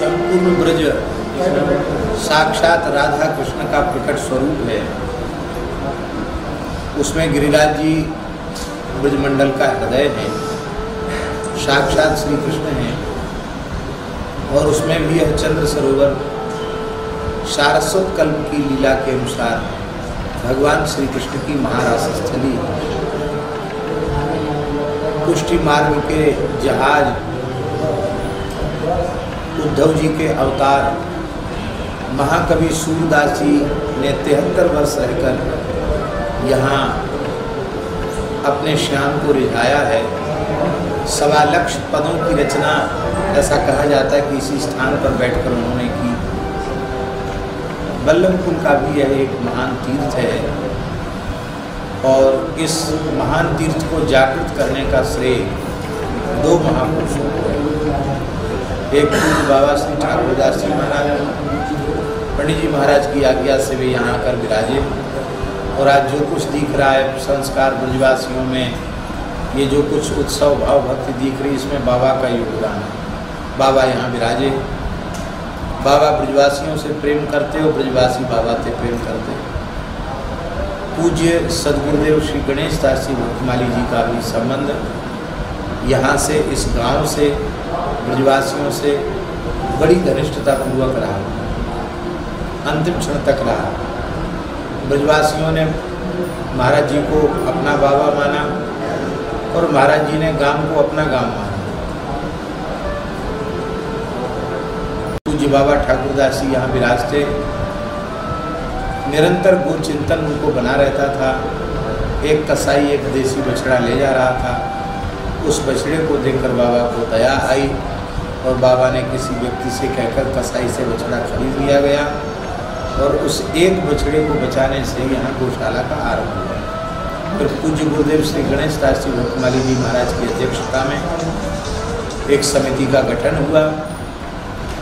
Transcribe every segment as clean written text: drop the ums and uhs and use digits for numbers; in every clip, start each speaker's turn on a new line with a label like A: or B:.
A: संपूर्ण ब्रज साक्षात राधा कृष्ण का प्रकट स्वरूप है। उसमें गिरिराज जी ब्रजमंडल का हृदय है, साक्षात श्री कृष्ण है। और उसमें भी यह चंद्र सरोवर सारस्वत कल्प की लीला के अनुसार भगवान श्री कृष्ण की महारास स्थली है। पुष्टि मार्ग के जहाज उद्धव जी के अवतार महाकवि सूरदास जी ने 73 वर्ष रहकर यहाँ अपने श्याम को रिझाया है। 1.25 लाख पदों की रचना ऐसा कहा जाता है कि इसी स्थान पर बैठकर उन्होंने की। वल्लभकुल का भी यह एक महान तीर्थ है और इस महान तीर्थ को जागृत करने का श्रेय 2 महापुरुषों को है। एक पूज्य बाबा श्री ठाकुरदास जी महाराज, पंडित जी महाराज की आज्ञा से वे यहाँ आकर विराजे। और आज जो कुछ दिख रहा है संस्कार ब्रजवासियों में, ये जो कुछ उत्सव भाव भक्ति दिख रही, इसमें बाबा का योगदान है। बाबा यहाँ विराजे, बाबा ब्रजवासियों से प्रेम करते हो, ब्रजवासी बाबा से प्रेम करते हैं। पूज्य सदगुरुदेव श्री गणेश दास जी भक्तमाली जी का भी संबंध यहाँ से, इस गांव से, ब्रजवासियों से बड़ी घनिष्ठता पूर्वक रहा, अंतिम क्षण तक रहा। ब्रजवासियों ने महाराज जी को अपना बाबा माना और महाराज जी ने गांव को अपना गांव माना। पूज्य बाबा ठाकुरदास जी यहाँ विराजते, निरंतर गो चिंतन उनको बना रहता था। एक कसाई एक देसी बछड़ा ले जा रहा था, उस बछड़े को देखकर बाबा को दया आई और बाबा ने किसी व्यक्ति से कहकर कसाई से बछड़ा खरीद लिया गया और उस एक बछड़े को बचाने से यहाँ गौशाला का आरंभ हुआ। फिर पूज्य गुरुदेव श्री गणेश दास जी भक्तमाली जी महाराज की अध्यक्षता में एक समिति का गठन हुआ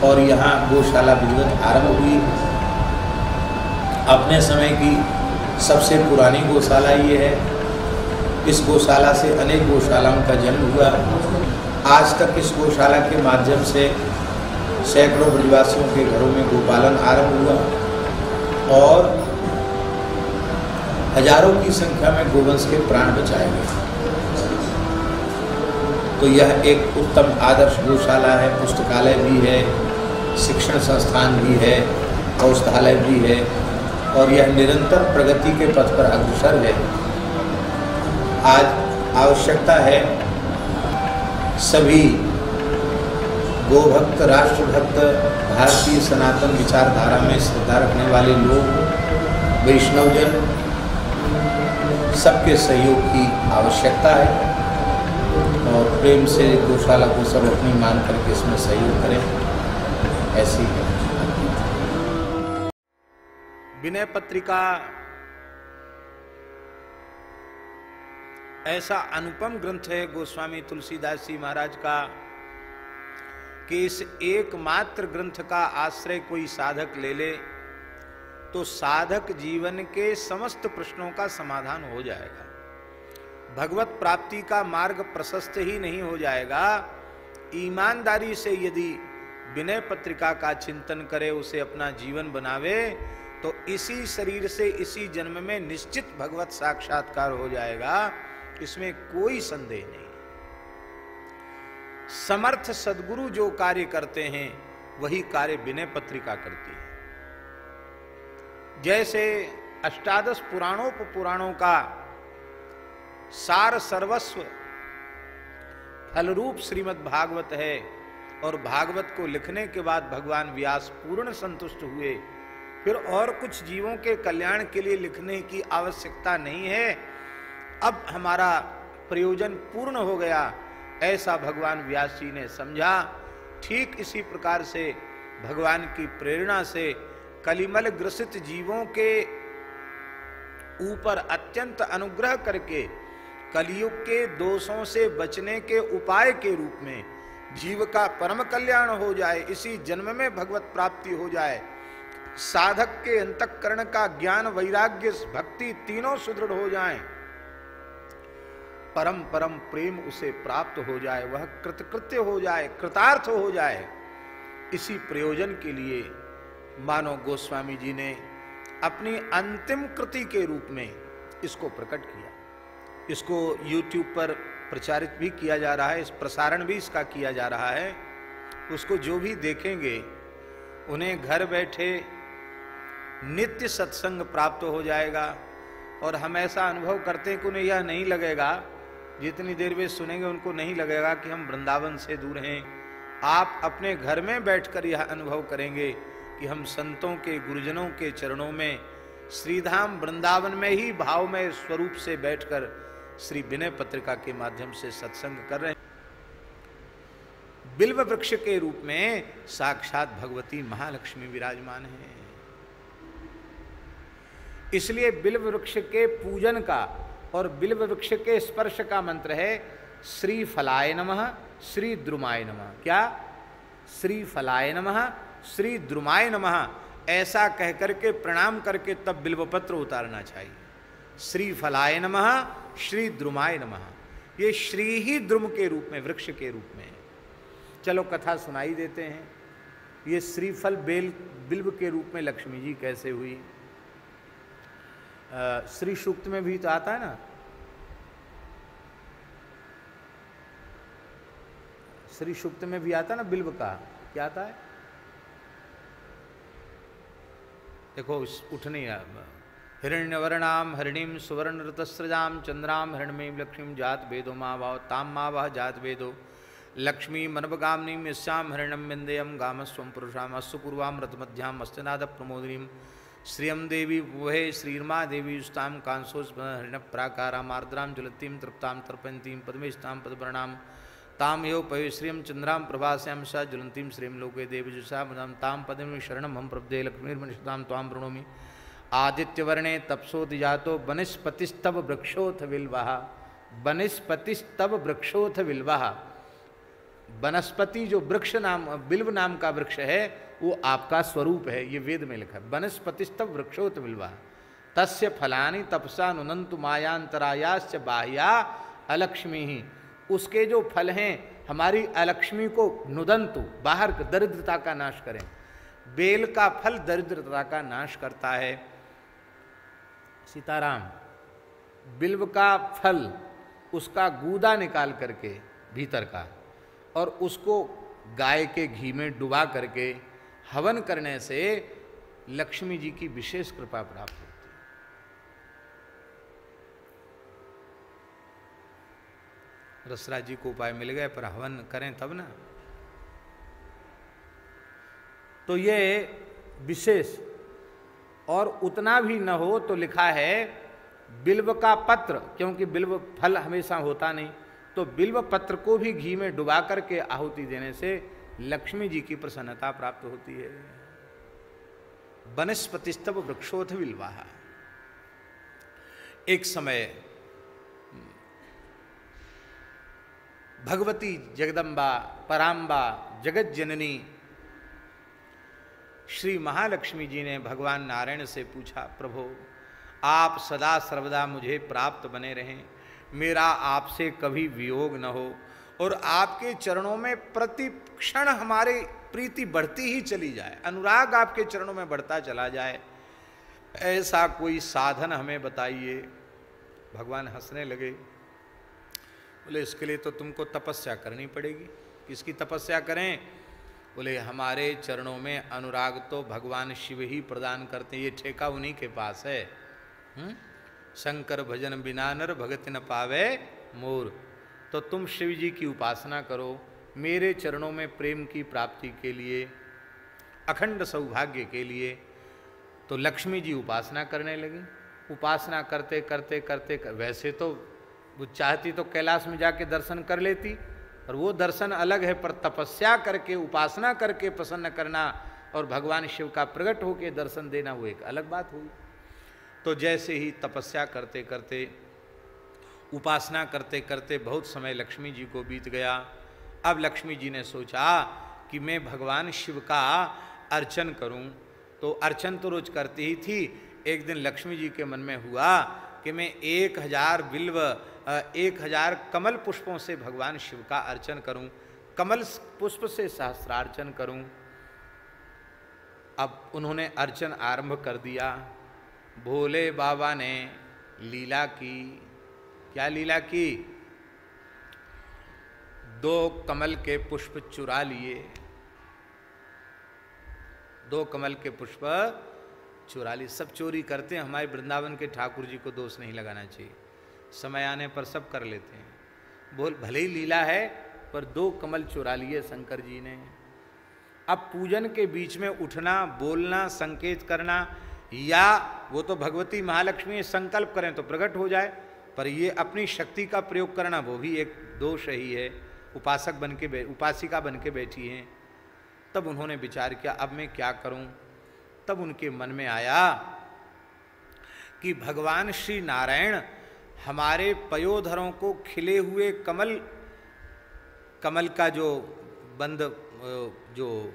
A: और यहाँ गौशाला विधिवत आरंभ हुई। अपने समय की सबसे पुरानी गौशाला ये है। इस गौशाला से अनेक गौशालाओं का जन्म हुआ। आज तक इस गौशाला के माध्यम से सैकड़ों ब्रजवासियों के घरों में गोपालन आरंभ हुआ और हजारों की संख्या में गोवंश के प्राण बचाए गए। तो यह एक उत्तम आदर्श गौशाला है। पुस्तकालय भी है, शिक्षण संस्थान भी है, औषधालय भी है और यह निरंतर प्रगति के पथ पर अग्रसर है। आज आवश्यकता है सभी गोभक्त, राष्ट्रभक्त, भारतीय सनातन विचारधारा में श्रद्धा रखने वाले लोग, वैष्णवजन, सबके सहयोग की आवश्यकता है और प्रेम से गौशाला को सब अपनी मान करके इसमें सहयोग करें। ऐसी है विनय पत्रिका। ऐसा अनुपम ग्रंथ है गोस्वामी तुलसीदास जी महाराज का कि इस एकमात्र ग्रंथ का आश्रय कोई साधक ले ले तो साधक जीवन के समस्त प्रश्नों का समाधान हो जाएगा। भगवत प्राप्ति का मार्ग प्रशस्त ही नहीं हो जाएगा, ईमानदारी से यदि विनय पत्रिका का चिंतन करे, उसे अपना जीवन बनावे तो इसी शरीर से इसी जन्म में निश्चित भगवत साक्षात्कार हो जाएगा, इसमें कोई संदेह नहीं। समर्थ सद्गुरु जो कार्य करते हैं वही कार्य विनय पत्रिका करती है। जैसे अष्टादश पुराणों का सार सर्वस्व फलरूप श्रीमद् भागवत है और भागवत को लिखने के बाद भगवान व्यास पूर्ण संतुष्ट हुए, फिर और कुछ जीवों के कल्याण के लिए लिखने की आवश्यकता नहीं है, अब हमारा प्रयोजन पूर्ण हो गया, ऐसा भगवान व्यास जी ने समझा। ठीक इसी प्रकार से भगवान की प्रेरणा से कलिमल ग्रसित जीवों के ऊपर अत्यंत अनुग्रह करके कलयुग के दोषों से बचने के उपाय के रूप में जीव का परम कल्याण हो जाए, इसी जन्म में भगवत प्राप्ति हो जाए, साधक के अंतःकरण का ज्ञान, वैराग्य, भक्ति तीनों सुदृढ़ हो जाएं, परम परम प्रेम उसे प्राप्त हो जाए, वह कृतकृत्य हो जाए, कृतार्थ हो जाए, इसी प्रयोजन के लिए मानव गोस्वामी जी ने अपनी अंतिम कृति के रूप में इसको प्रकट किया। इसको YouTube पर प्रचारित भी किया जा रहा है, इस प्रसारण भी इसका किया जा रहा है। उसको जो भी देखेंगे उन्हें घर बैठे नित्य सत्संग प्राप्त हो जाएगा। और हम ऐसा अनुभव करते हैं कि उन्हें यह नहीं लगेगा, जितनी देर वे सुनेंगे उनको नहीं लगेगा कि हम वृंदावन से दूर हैं। आप अपने घर में बैठकर यह अनुभव करेंगे कि हम संतों के, गुरुजनों के चरणों में श्रीधाम वृंदावन में ही भावमय स्वरूप से बैठकर श्री विनय पत्रिका के माध्यम से सत्संग कर रहे हैं। बिल्व वृक्ष के रूप में साक्षात भगवती महालक्ष्मी विराजमान है। इसलिए बिल्व वृक्ष के पूजन का और बिल्व वृक्ष के स्पर्श का मंत्र है श्री फलाय नमः, श्री द्रुमाय नमः। क्या? श्री फलाय नमः, श्री द्रुमाय नमः, ऐसा कहकर के प्रणाम करके तब बिल्वपत्र उतारना चाहिए। श्री फलाय नमः, श्री द्रुमाय नमः। ये श्री ही द्रुम के रूप में, वृक्ष के रूप में। चलो कथा सुनाई देते हैं। ये श्रीफल बिल्व के रूप में लक्ष्मी जी कैसे हुई? श्री सूक्त में भी तो आता है ना, श्री सूक्त में भी आता है ना बिल्व का। क्या आता है? देखो उठ नहीं रहा। हिरण्यवर्णाम हरिणीम सुवर्ण ऋतस्रजाम चंद्राम हिरण्यमीं लक्ष्मीं जात वेदो माँ भाव ताम माँ वह जात वेदो लक्ष्मी मनवगामिनीं यस्याम हिरण्यम विंदेयम गामस्वम पुरुषाम अस्सुपूर्वाम रतमध्याम अस्तनाद प्रमोदिनीं श्रियम देवी वहे श्रीर्मा देवी युष्ताम कांसोस हरिण प्राकाराम आर्द्राम ज्वलतीम तृप्ताम तर्पयंतीम पद्मेष्टाम पदवर्णाम ताम यो पयो श्रियम चंद्राम प्रभास्याम सा ज्वलंतीम श्रीम लोके देवीजुषा मदाम ताम पद्म शरणम हम प्रब्दे लक्ष्मीर्मनिषताम ताम प्रणोमि आदित्यवर्णे तपसोदिजातो वनस्पतिस्तव वृक्षोथ विल्वाह। वनस्पतिस्तव वृक्षोथ विल्वाह। वनस्पति जो वृक्ष नाम, बिल्व नाम का वृक्ष है, वो आपका स्वरूप है। ये वेद में लिखा है। वनस्पतिस्तव वृक्षोत विल्वा तस्य फलानि तपसा नुनंतु मायांतरायाश्च बाह्या अलक्ष्मी ही। उसके जो फल हैं हमारी अलक्ष्मी को नुदंतु, बाहर दरिद्रता का नाश करें। बेल का फल दरिद्रता का नाश करता है। सीताराम। बिल्व का फल, उसका गूदा निकाल करके भीतर का, और उसको गाय के घी में डुबा करके हवन करने से लक्ष्मी जी की विशेष कृपा प्राप्त होती है। रसराज जी को उपाय मिल गए, पर हवन करें तब ना। तो ये विशेष, और उतना भी न हो तो लिखा है बिल्व का पत्र, क्योंकि बिल्व फल हमेशा होता नहीं, तो बिल्व पत्र को भी घी में डुबा करके आहुति देने से लक्ष्मी जी की प्रसन्नता प्राप्त होती है। वनस्पतिस्तव वृक्षोथ विल्वाह। एक समय भगवती जगदम्बा पराम्बा जगत जननी श्री महालक्ष्मी जी ने भगवान नारायण से पूछा, प्रभु आप सदा सर्वदा मुझे प्राप्त बने रहें, मेरा आपसे कभी वियोग न हो, और आपके चरणों में प्रति क्षण हमारी प्रीति बढ़ती ही चली जाए, अनुराग आपके चरणों में बढ़ता चला जाए, ऐसा कोई साधन हमें बताइए। भगवान हंसने लगे, बोले इसके लिए तो तुमको तपस्या करनी पड़ेगी। किसकी तपस्या करें? बोले हमारे चरणों में अनुराग तो भगवान शिव ही प्रदान करते हैं, ये ठेका उन्हीं के पास है। शंकर भजन बिना नर भगति न पावे मोर। तो तुम शिव जी की उपासना करो, मेरे चरणों में प्रेम की प्राप्ति के लिए, अखंड सौभाग्य के लिए। तो लक्ष्मी जी उपासना करने लगी। उपासना करते करते करते वैसे तो वो चाहती तो कैलाश में जाके दर्शन कर लेती, और वो दर्शन अलग है, पर तपस्या करके उपासना करके प्रसन्न करना और भगवान शिव का प्रकट होकर दर्शन देना वो एक अलग बात हुई। तो जैसे ही तपस्या करते करते, उपासना करते करते बहुत समय लक्ष्मी जी को बीत गया। अब लक्ष्मी जी ने सोचा कि मैं भगवान शिव का अर्चन करूं। तो अर्चन तो रोज करती ही थी। एक दिन लक्ष्मी जी के मन में हुआ कि मैं 1000 कमल पुष्पों से भगवान शिव का अर्चन करूं, कमल पुष्प से सहस्रार्चन करूं। अब उन्होंने अर्चन आरंभ कर दिया। भोले बाबा ने लीला की। क्या लीला की? 2 कमल के पुष्प चुरा लिए। 2 कमल के पुष्प चुरा लिए। सब चोरी करते हैं, हमारे वृंदावन के ठाकुर जी को दोष नहीं लगाना चाहिए, समय आने पर सब कर लेते हैं। बोल भले ही लीला है, पर 2 कमल चुरा लिए शंकर जी ने। अब पूजन के बीच में उठना, बोलना, संकेत करना, या वो तो भगवती महालक्ष्मी संकल्प करें तो प्रकट हो जाए, पर ये अपनी शक्ति का प्रयोग करना वो भी एक दोष ही है। उपासक बन के उपासिका बन के बैठी हैं। तब उन्होंने विचार किया अब मैं क्या करूं। तब उनके मन में आया कि भगवान श्री नारायण हमारे पयोधरों को खिले हुए कमल का जो बंद, जो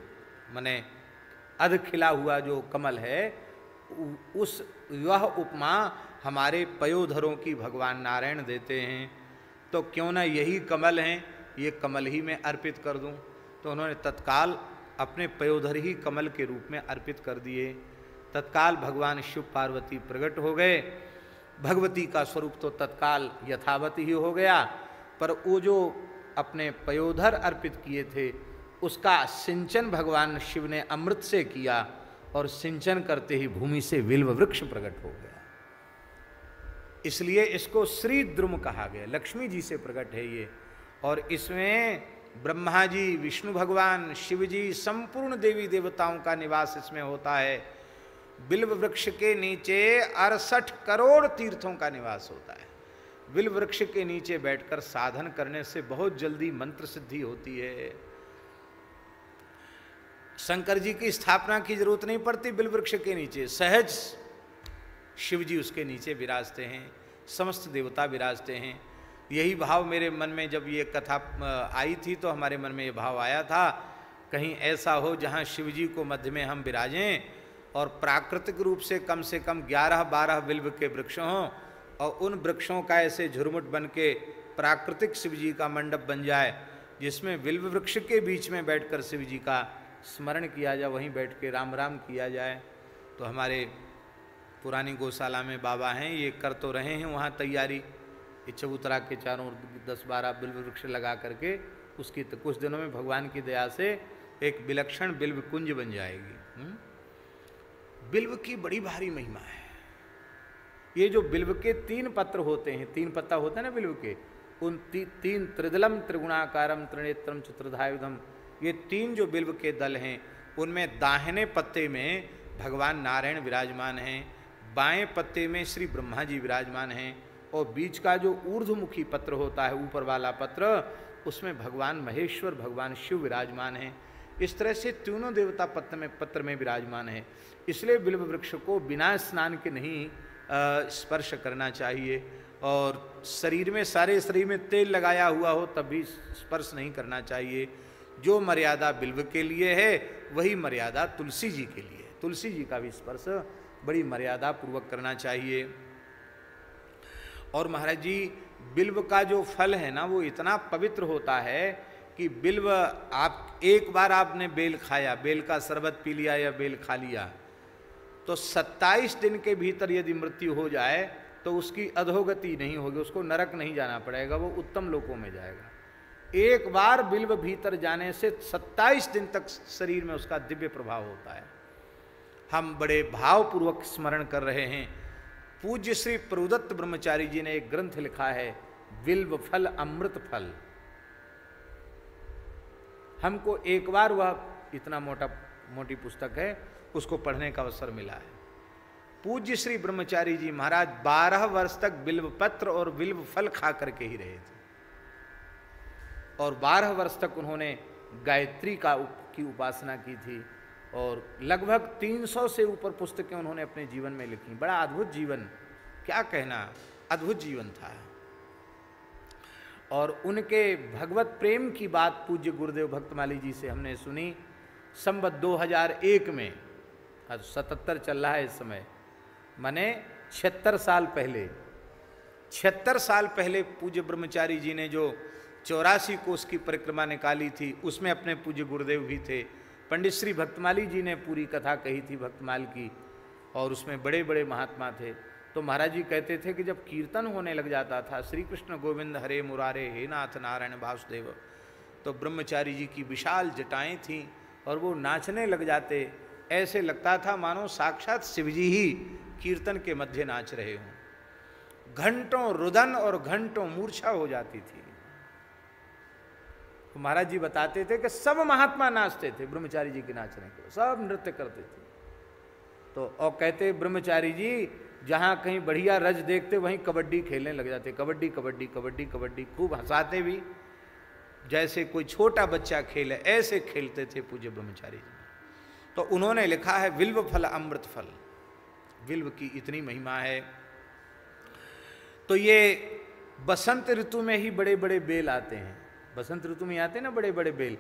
A: माने अध खिला हुआ जो कमल है, उस वह उपमा हमारे पयोधरों की भगवान नारायण देते हैं, तो क्यों ना यही कमल हैं, ये कमल ही मैं अर्पित कर दूं। तो उन्होंने तत्काल अपने पयोधर ही कमल के रूप में अर्पित कर दिए। तत्काल भगवान शिव पार्वती प्रकट हो गए। भगवती का स्वरूप तो तत्काल यथावत ही हो गया, पर वो जो अपने पयोधर अर्पित किए थे उसका सिंचन भगवान शिव ने अमृत से किया, और सिंचन करते ही भूमि से बिल्व वृक्ष प्रकट हो गया। इसलिए इसको श्री द्रुम कहा गया। लक्ष्मी जी से प्रकट है ये, और इसमें ब्रह्मा जी, विष्णु भगवान, शिव जी, संपूर्ण देवी देवताओं का निवास इसमें होता है। बिल्व वृक्ष के नीचे 68 करोड़ तीर्थों का निवास होता है। बिल्व वृक्ष के नीचे बैठकर साधन करने से बहुत जल्दी मंत्र सिद्धि होती है। शंकर जी की स्थापना की जरूरत नहीं पड़ती बिल्व वृक्ष के नीचे, सहज शिव जी उसके नीचे विराजते हैं, समस्त देवता विराजते हैं। यही भाव मेरे मन में जब ये कथा आई थी तो हमारे मन में ये भाव आया था, कहीं ऐसा हो जहाँ शिव जी को मध्य में हम विराजें और प्राकृतिक रूप से कम 11-12 बिल्व के वृक्ष हों, और उन वृक्षों का ऐसे झुरमुट बन के प्राकृतिक शिव जी का मंडप बन जाए, जिसमें बिल्व वृक्ष के बीच में बैठकर शिव जी का स्मरण किया जाए, वहीं बैठ के राम राम किया जाए। तो हमारे पुरानी गौशाला में बाबा हैं, ये कर तो रहे हैं वहाँ तैयारी, चबूतरा के चारों 10-12 बिल्व वृक्ष लगा करके उसकी तो कुछ दिनों में भगवान की दया से एक विलक्षण बिल्व कुंज बन जाएगी। बिल्व की बड़ी भारी महिमा है। ये जो बिल्व के 3 पत्र होते हैं, 3 पत्ता होता है ना बिल्व के, उन 3 त्रिदलम त्रिगुणाकारम त्रिनेत्रम चतुर्धायुधम, ये 3 जो बिल्व के दल हैं उनमें दाहिने पत्ते में भगवान नारायण विराजमान हैं, बाएं पत्ते में श्री ब्रह्मा जी विराजमान हैं, और बीच का जो ऊर्ध्वमुखी पत्र होता है, ऊपर वाला पत्र, उसमें भगवान महेश्वर, भगवान शिव विराजमान हैं। इस तरह से तीनों देवता पत्र में विराजमान है। इसलिए बिल्व वृक्ष को बिना स्नान के नहीं स्पर्श करना चाहिए, और शरीर में, सारे शरीर में तेल लगाया हुआ हो तब भी स्पर्श नहीं करना चाहिए। जो मर्यादा बिल्व के लिए है वही मर्यादा तुलसी जी के लिए। तुलसी जी का भी स्पर्श बड़ी मर्यादा पूर्वक करना चाहिए। और महाराज जी, बिल्व का जो फल है ना वो इतना पवित्र होता है कि बिल्व, आप एक बार आपने बेल खाया, बेल का शरबत पी लिया या बेल खा लिया, तो 27 दिन के भीतर यदि मृत्यु हो जाए तो उसकी अधोगति नहीं होगी, उसको नरक नहीं जाना पड़ेगा, वो उत्तम लोकों में जाएगा। एक बार बिल्व भीतर जाने से 27 दिन तक शरीर में उसका दिव्य प्रभाव होता है। हम बड़े भावपूर्वक स्मरण कर रहे हैं। पूज्य श्री प्रभुदत्त ब्रह्मचारी जी ने एक ग्रंथ लिखा है, बिल्व फल अमृत फल। हमको एक बार वह इतना मोटी पुस्तक है, उसको पढ़ने का अवसर मिला है। पूज्य श्री ब्रह्मचारी जी महाराज 12 वर्ष तक बिल्व पत्र और बिल्व फल खा करके ही रहे थे, और 12 वर्ष तक उन्होंने गायत्री की उपासना की थी, और लगभग 300 से ऊपर पुस्तकें उन्होंने अपने जीवन में लिखी। बड़ा अद्भुत जीवन, क्या कहना, अद्भुत जीवन था। और उनके भगवत प्रेम की बात पूज्य गुरुदेव भक्तमाली जी से हमने सुनी। संवत 2001 में, 77 चल रहा है इस समय, माने 76 साल पहले, 76 साल पहले पूज्य ब्रह्मचारी जी ने जो 84 कोस की परिक्रमा निकाली थी, उसमें अपने पूज्य गुरुदेव भी थे। पंडित श्री भक्तमाली जी ने पूरी कथा कही थी भक्तमाल की, और उसमें बड़े बड़े महात्मा थे। तो महाराज जी कहते थे कि जब कीर्तन होने लग जाता था, श्री कृष्ण गोविंद हरे मुरारे हे नाथ नारायण वासुदेव, तो ब्रह्मचारी जी की विशाल जटाएं थीं और वो नाचने लग जाते। ऐसे लगता था मानो साक्षात शिवजी ही कीर्तन के मध्य नाच रहे हों। घंटों रुदन और घंटों मूर्छा हो जाती थी। तो महाराज जी बताते थे कि सब महात्मा नाचते थे ब्रह्मचारी जी के नाचने को, सब नृत्य करते थे। तो और कहते ब्रह्मचारी जी जहाँ कहीं बढ़िया रज देखते वहीं कबड्डी खेलने लग जाते, कबड्डी कबड्डी कबड्डी कबड्डी, खूब हंसाते भी, जैसे कोई छोटा बच्चा खेले ऐसे खेलते थे पूज्य ब्रह्मचारी जी। तो उन्होंने लिखा है विल्व फल अमृत फल, विल्व की इतनी महिमा है। तो ये बसंत ऋतु में ही बड़े बड़े बेल आते हैं, बसंत ऋतु में आते हैं ना बड़े बड़े बेल।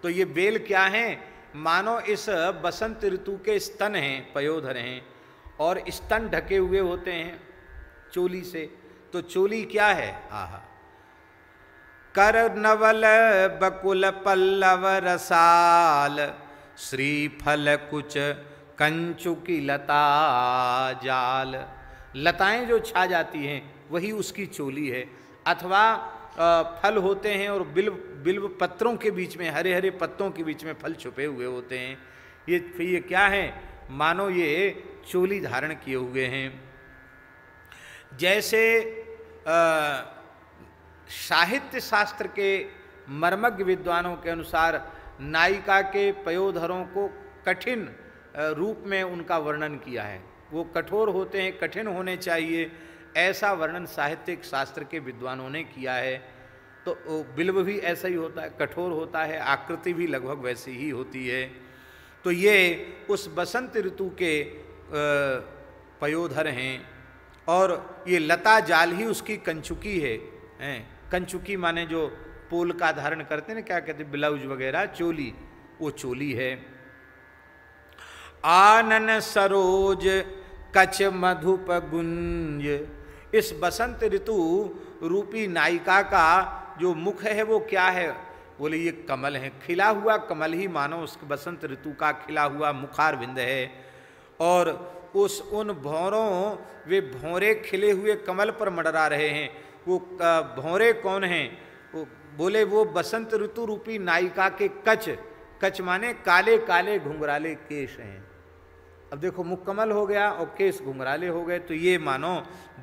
A: तो ये बेल क्या हैं? मानो इस बसंत ऋतु के स्तन हैं, पयोधर हैं, और स्तन ढके हुए होते हैं चोली से। तो चोली क्या है? आहा, कर नवल बकुल पल्लव रसाल, श्रीफल कुच कंचुकी लता जाल। लताएं जो छा जाती हैं वही उसकी चोली है। अथवा फल होते हैं और बिल्व पत्रों के बीच में, हरे हरे पत्तों के बीच में फल छुपे हुए होते हैं। ये क्या है? मानो ये चोली धारण किए हुए हैं। जैसे साहित्य शास्त्र के मर्मज्ञ विद्वानों के अनुसार नायिका के पयोधरों को कठिन रूप में उनका वर्णन किया है, वो कठोर होते हैं, कठिन होने चाहिए, ऐसा वर्णन साहित्यिक शास्त्र के विद्वानों ने किया है। तो बिल्व भी ऐसा ही होता है, कठोर होता है, आकृति भी लगभग वैसी ही होती है। तो ये उस बसंत ऋतु के पयोधर हैं, और ये लता जाल ही उसकी कंचुकी है। कंचुकी माने जो पोल का धारण करते हैं ना, क्या कहते हैं, ब्लाउज वगैरह, चोली, वो चोली है। आनन सरोज कच मधुप गुंज, इस बसंत ऋतु रूपी नायिका का जो मुख है वो क्या है? बोले ये कमल है, खिला हुआ कमल ही मानो उस बसंत ऋतु का खिला हुआ मुखारविंद है। और उन भौरों, वे भौरे खिले हुए कमल पर मंडरा रहे हैं। वो भौरे कौन हैं? वो बोले वो बसंत ऋतु रूपी नायिका के कच, कच माने काले काले घुंघराले केश हैं। अब देखो मुख कमल हो गया और केस घुंघराले हो गए, तो ये मानो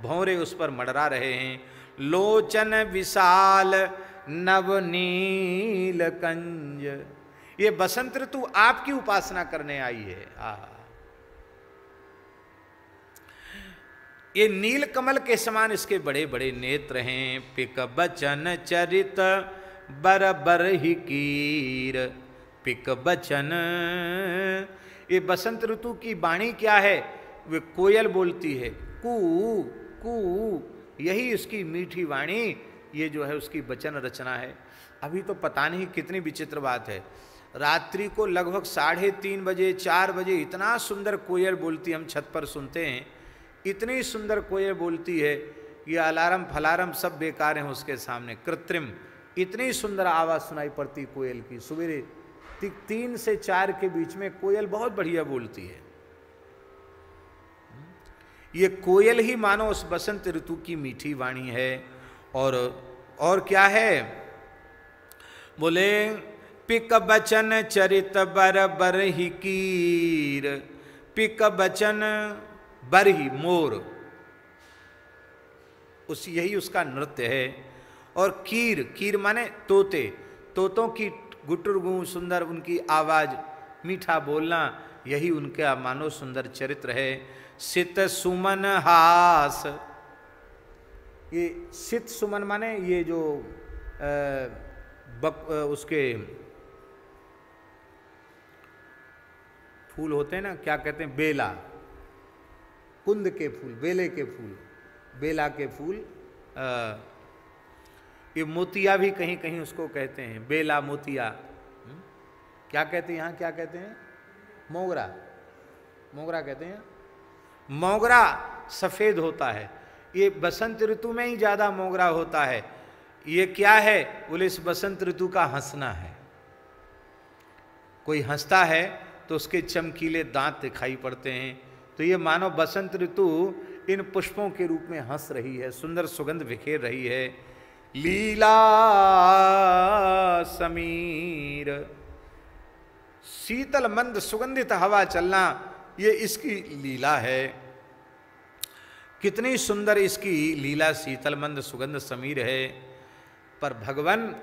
A: भौरे उस पर मंडरा रहे हैं। लोचन विशाल नवनील कंज, ये बसंत ऋतु आपकी उपासना करने आई है। ये नील कमल के समान इसके बड़े बड़े नेत्र हैं। पिक बचन चरित बर बर ही कीर, पिक बचन, ये बसंत ऋतु की वाणी क्या है? वे कोयल बोलती है, कू कू, यही उसकी मीठी वाणी, ये जो है उसकी वचन रचना है। अभी तो पता नहीं कितनी विचित्र बात है, रात्रि को लगभग 3:30 बजे 4 बजे इतना सुंदर कोयल बोलती, हम छत पर सुनते हैं, इतनी सुंदर कोयल बोलती है, ये अलार्म फलार्म सब बेकार हैं उसके सामने, कृत्रिम। इतनी सुंदर आवाज़ सुनाई पड़ती कोयल की, सवेरे 3 से 4 के बीच में कोयल बहुत बढ़िया बोलती है। ये कोयल ही मानो उस बसंत ऋतु की मीठी वाणी है। और क्या है? बोले पिक बचन चरित बर बर ही कीर, पिक बचन बर ही मोर, यही उसका नृत्य है। और कीर, कीर माने तोते, तोतों की गुटुर गूं सुंदर उनकी आवाज, मीठा बोलना, यही उनका मानो सुंदर चरित्र है। सित सुमन हास, ये सित सुमन माने ये जो उसके फूल होते हैं ना, क्या कहते हैं, बेला, कुंद के फूल, बेले के फूल, बेला के फूल, ये मोतिया भी कहीं कहीं उसको कहते हैं, बेला मोतिया। क्या कहते हैं यहाँ, क्या कहते हैं? मोगरा, मोगरा कहते हैं। मोगरा सफ़ेद होता है, ये बसंत ऋतु में ही ज़्यादा मोगरा होता है। ये क्या है? बोले इस बसंत ऋतु का हंसना है। कोई हंसता है तो उसके चमकीले दांत दिखाई पड़ते हैं। तो ये मानो बसंत ऋतु इन पुष्पों के रूप में हंस रही है, सुंदर सुगंध बिखेर रही है। लीला समीर, शीतल मंद सुगंधित हवा चलना, ये इसकी लीला है। कितनी सुंदर इसकी लीला शीतल मंद सुगंध समीर है। पर भगवान,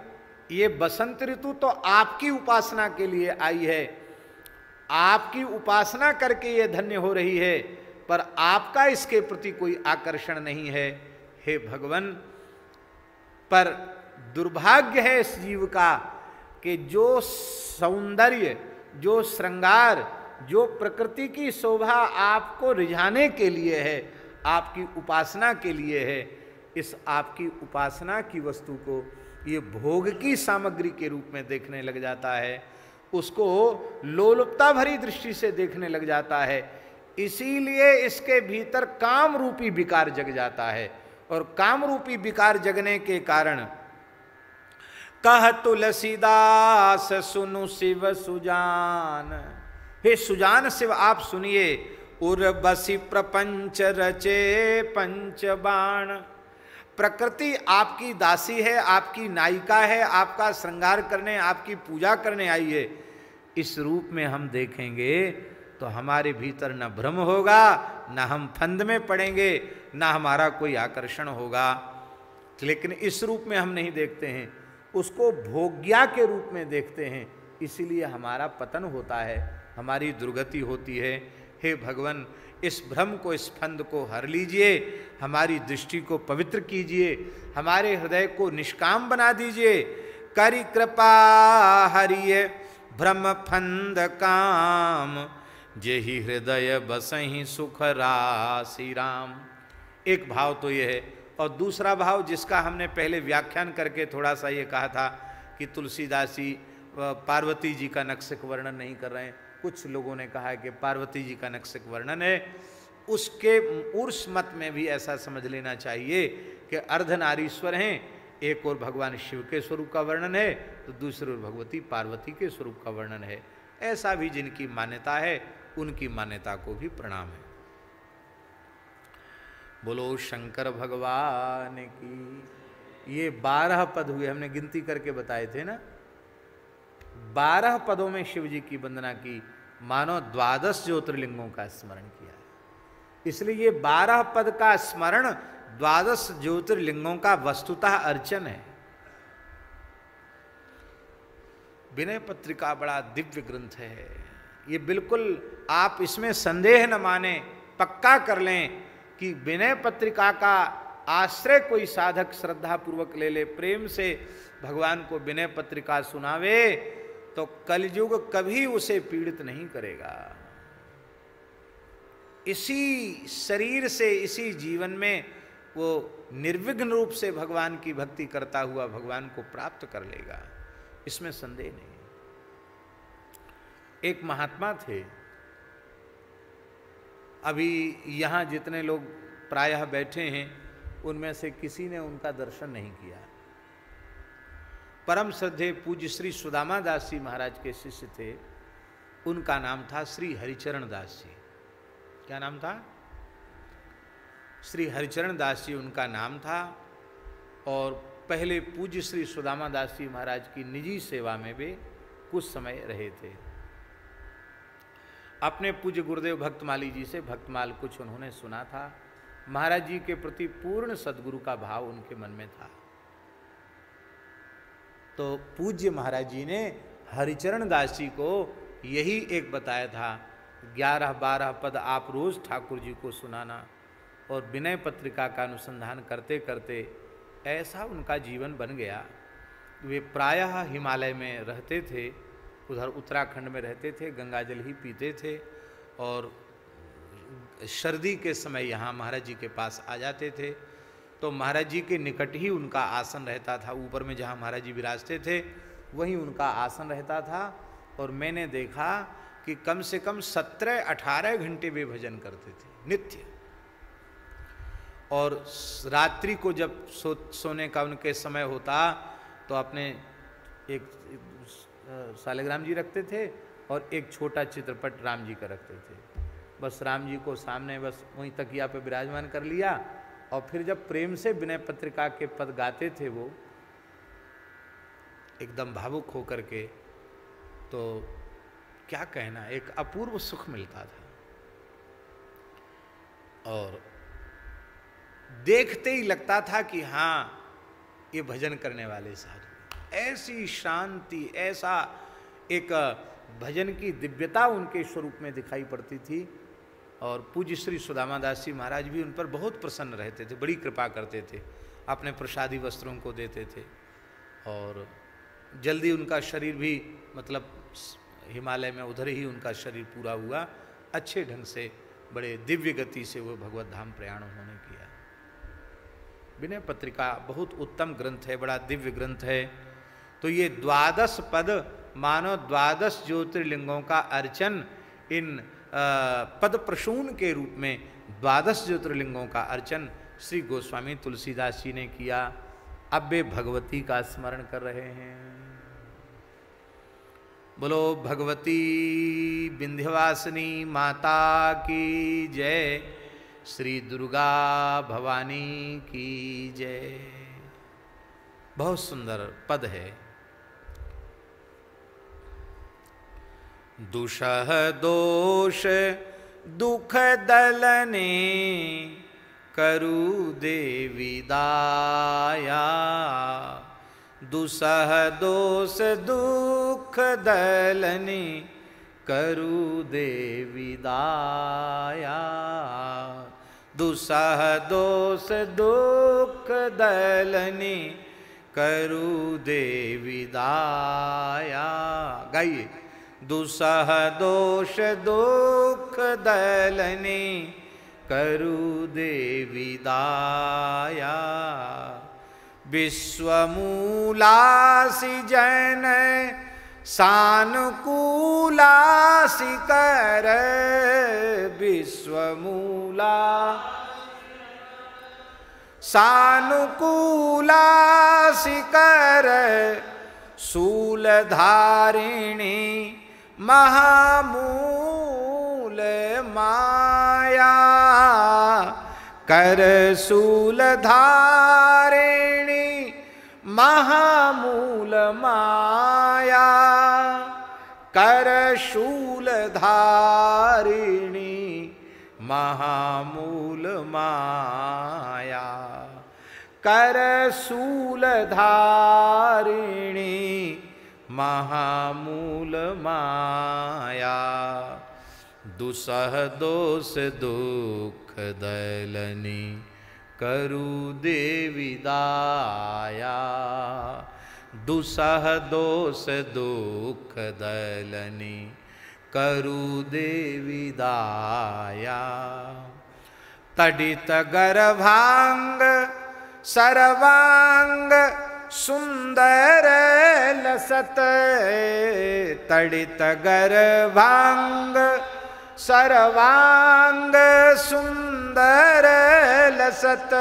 A: ये बसंत ऋतु तो आपकी उपासना के लिए आई है, आपकी उपासना करके ये धन्य हो रही है, पर आपका इसके प्रति कोई आकर्षण नहीं है। हे भगवान, पर दुर्भाग्य है इस जीव का कि जो सौंदर्य, जो श्रृंगार, जो प्रकृति की शोभा आपको रिझाने के लिए है, आपकी उपासना के लिए है, इस आपकी उपासना की वस्तु को ये भोग की सामग्री के रूप में देखने लग जाता है, उसको लोलुपता भरी दृष्टि से देखने लग जाता है। इसीलिए इसके भीतर काम रूपी विकार जग जाता है, और काम रूपी विकार जगने के कारण कह तुलसीदास सुनु शिव सुजान, हे सुजान शिव आप सुनिए, उर्वशी प्रपंच रचे पंचबाण। प्रकृति आपकी दासी है, आपकी नायिका है, आपका श्रृंगार करने, आपकी पूजा करने आई है। इस रूप में हम देखेंगे तो हमारे भीतर न भ्रम होगा, न हम फंद में पड़ेंगे, न हमारा कोई आकर्षण होगा। लेकिन इस रूप में हम नहीं देखते हैं, उसको भोग्या के रूप में देखते हैं, इसीलिए हमारा पतन होता है, हमारी दुर्गति होती है। हे भगवान, इस भ्रम को, इस फंद को हर लीजिए, हमारी दृष्टि को पवित्र कीजिए, हमारे हृदय को निष्काम बना दीजिए। करी कृपा हरिये भ्रम फंद काम, जेहि हृदय बसहि सुख राशि राम। एक भाव तो ये है, और दूसरा भाव जिसका हमने पहले व्याख्यान करके थोड़ा सा ये कहा था कि तुलसीदास जी पार्वती जी का नक्सिक वर्णन नहीं कर रहे हैं। कुछ लोगों ने कहा है कि पार्वती जी का नक्सिक वर्णन है, उसके उर्स मत में भी ऐसा समझ लेना चाहिए कि अर्धनारीश्वर हैं, एक और भगवान शिव के स्वरूप का वर्णन है, तो दूसरी ओर भगवती पार्वती के स्वरूप का वर्णन है। ऐसा भी जिनकी मान्यता है, उनकी मान्यता को भी प्रणाम है। बोलो शंकर भगवान की। ये 12 पद हुए, हमने गिनती करके बताए थे ना। 12 पदों में शिव जी की वंदना की, मानो 12 ज्योतिर्लिंगों का स्मरण किया है। इसलिए ये 12 पद का स्मरण 12 ज्योतिर्लिंगों का वस्तुतः अर्चन है। विनय पत्रिका बड़ा दिव्य ग्रंथ है, ये बिल्कुल आप इसमें संदेह न माने, पक्का कर लें कि विनय पत्रिका का आश्रय कोई साधक श्रद्धा पूर्वक ले ले, प्रेम से भगवान को विनय पत्रिका सुनावे, तो कलयुग कभी उसे पीड़ित नहीं करेगा। इसी शरीर से, इसी जीवन में वो निर्विघ्न रूप से भगवान की भक्ति करता हुआ भगवान को प्राप्त कर लेगा, इसमें संदेह नहीं। एक महात्मा थे, अभी यहाँ जितने लोग प्रायः बैठे हैं उनमें से किसी ने उनका दर्शन नहीं किया। परम श्रद्धेय पूज्य श्री सुदामा दास जी महाराज के शिष्य थे, उनका नाम था श्री हरिचरण दास जी। क्या नाम था? श्री हरिचरण दास जी उनका नाम था, और पहले पूज्य श्री सुदामा दास जी महाराज की निजी सेवा में वे कुछ समय रहे थे। अपने पूज्य गुरुदेव भक्तमाली जी से भक्तमाल कुछ उन्होंने सुना था। महाराज जी के प्रति पूर्ण सद्गुरु का भाव उनके मन में था। तो पूज्य महाराज जी ने हरिचरण दास जी को यही एक बताया था, 11-12 पद आप रोज ठाकुर जी को सुनाना। और विनय पत्रिका का अनुसंधान करते करते ऐसा उनका जीवन बन गया। वे प्रायः हिमालय में रहते थे, उधर उत्तराखंड में रहते थे, गंगाजल ही पीते थे, और सर्दी के समय यहाँ महाराज जी के पास आ जाते थे। तो महाराज जी के निकट ही उनका आसन रहता था, ऊपर में जहाँ महाराज जी विराजते थे वहीं उनका आसन रहता था। और मैंने देखा कि कम से कम 17-18 घंटे वे भजन करते थे नित्य। और रात्रि को जब सोने का उनके समय होता तो अपने एक सालिग्राम जी रखते थे, और एक छोटा चित्रपट राम जी का रखते थे। बस राम जी को सामने बस वहीं तकिया पे विराजमान कर लिया, और फिर जब प्रेम से विनय पत्रिका के पद गाते थे वो एकदम भावुक होकर के, तो क्या कहना, एक अपूर्व सुख मिलता था। और देखते ही लगता था कि हाँ ये भजन करने वाले साधु, ऐसी शांति, ऐसा एक भजन की दिव्यता उनके स्वरूप में दिखाई पड़ती थी। और पूज्य श्री सुदामा दास जी महाराज भी उन पर बहुत प्रसन्न रहते थे, बड़ी कृपा करते थे, अपने प्रसादी वस्त्रों को देते थे। और जल्दी उनका शरीर भी, मतलब हिमालय में उधर ही उनका शरीर पूरा हुआ, अच्छे ढंग से बड़े दिव्य गति से वो भगवत धाम प्रयाण उन्होंने किया। विनय पत्रिका बहुत उत्तम ग्रंथ है, बड़ा दिव्य ग्रंथ है। तो ये 12 पद मानो 12 ज्योतिर्लिंगों का अर्चन, इन पद प्रसून के रूप में 12 ज्योतिर्लिंगों का अर्चन श्री गोस्वामी तुलसीदास जी ने किया। अब वे भगवती का स्मरण कर रहे हैं। बोलो भगवती विंध्यवासिनी माता की जय, श्री दुर्गा भवानी की जय। बहुत सुंदर पद है। दुषह दोष दुख दलने करु देवी दाया, दुसह दोष दुख दलने करु देवी दाया, दुसह दोष दुख दलने करु देवी दाया। गाइए। दुसह दोष दुख दलने करु देवी दाया, विश्वमूलासि जन सानुकूलासि कर, विश्वमूला सानुकूलासि कर, शूलधारिणी महामूल माया, कर शूलधारिणी महामूल माया, कर शूलधारिणी महामूल माया, कर शूलधारिणी महामूल माया, दुसह दोष दुख दलनी करु देवी दाया, दुसह दोष दुख दलनी करु देवी दाया, तडित गर्भांग सर्वांग सुंदर लसत, तडित गर्भांग सर्वांग सुंदर लसत,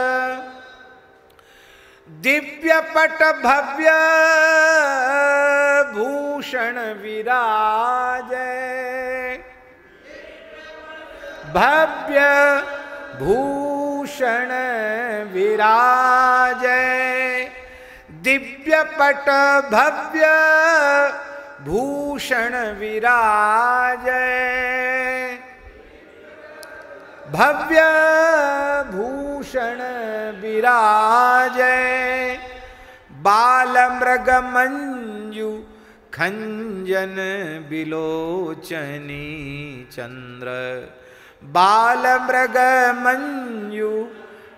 A: दिव्य पट भव्य भूषण विराजे, भव्य भूषण विराजे, दिव्य पट भव्य भूषण विराजे, भव्य भूषण विराजे, बाल मृग मंजू खंजन बिलोचनी चंद्र, बाल मृग मंजू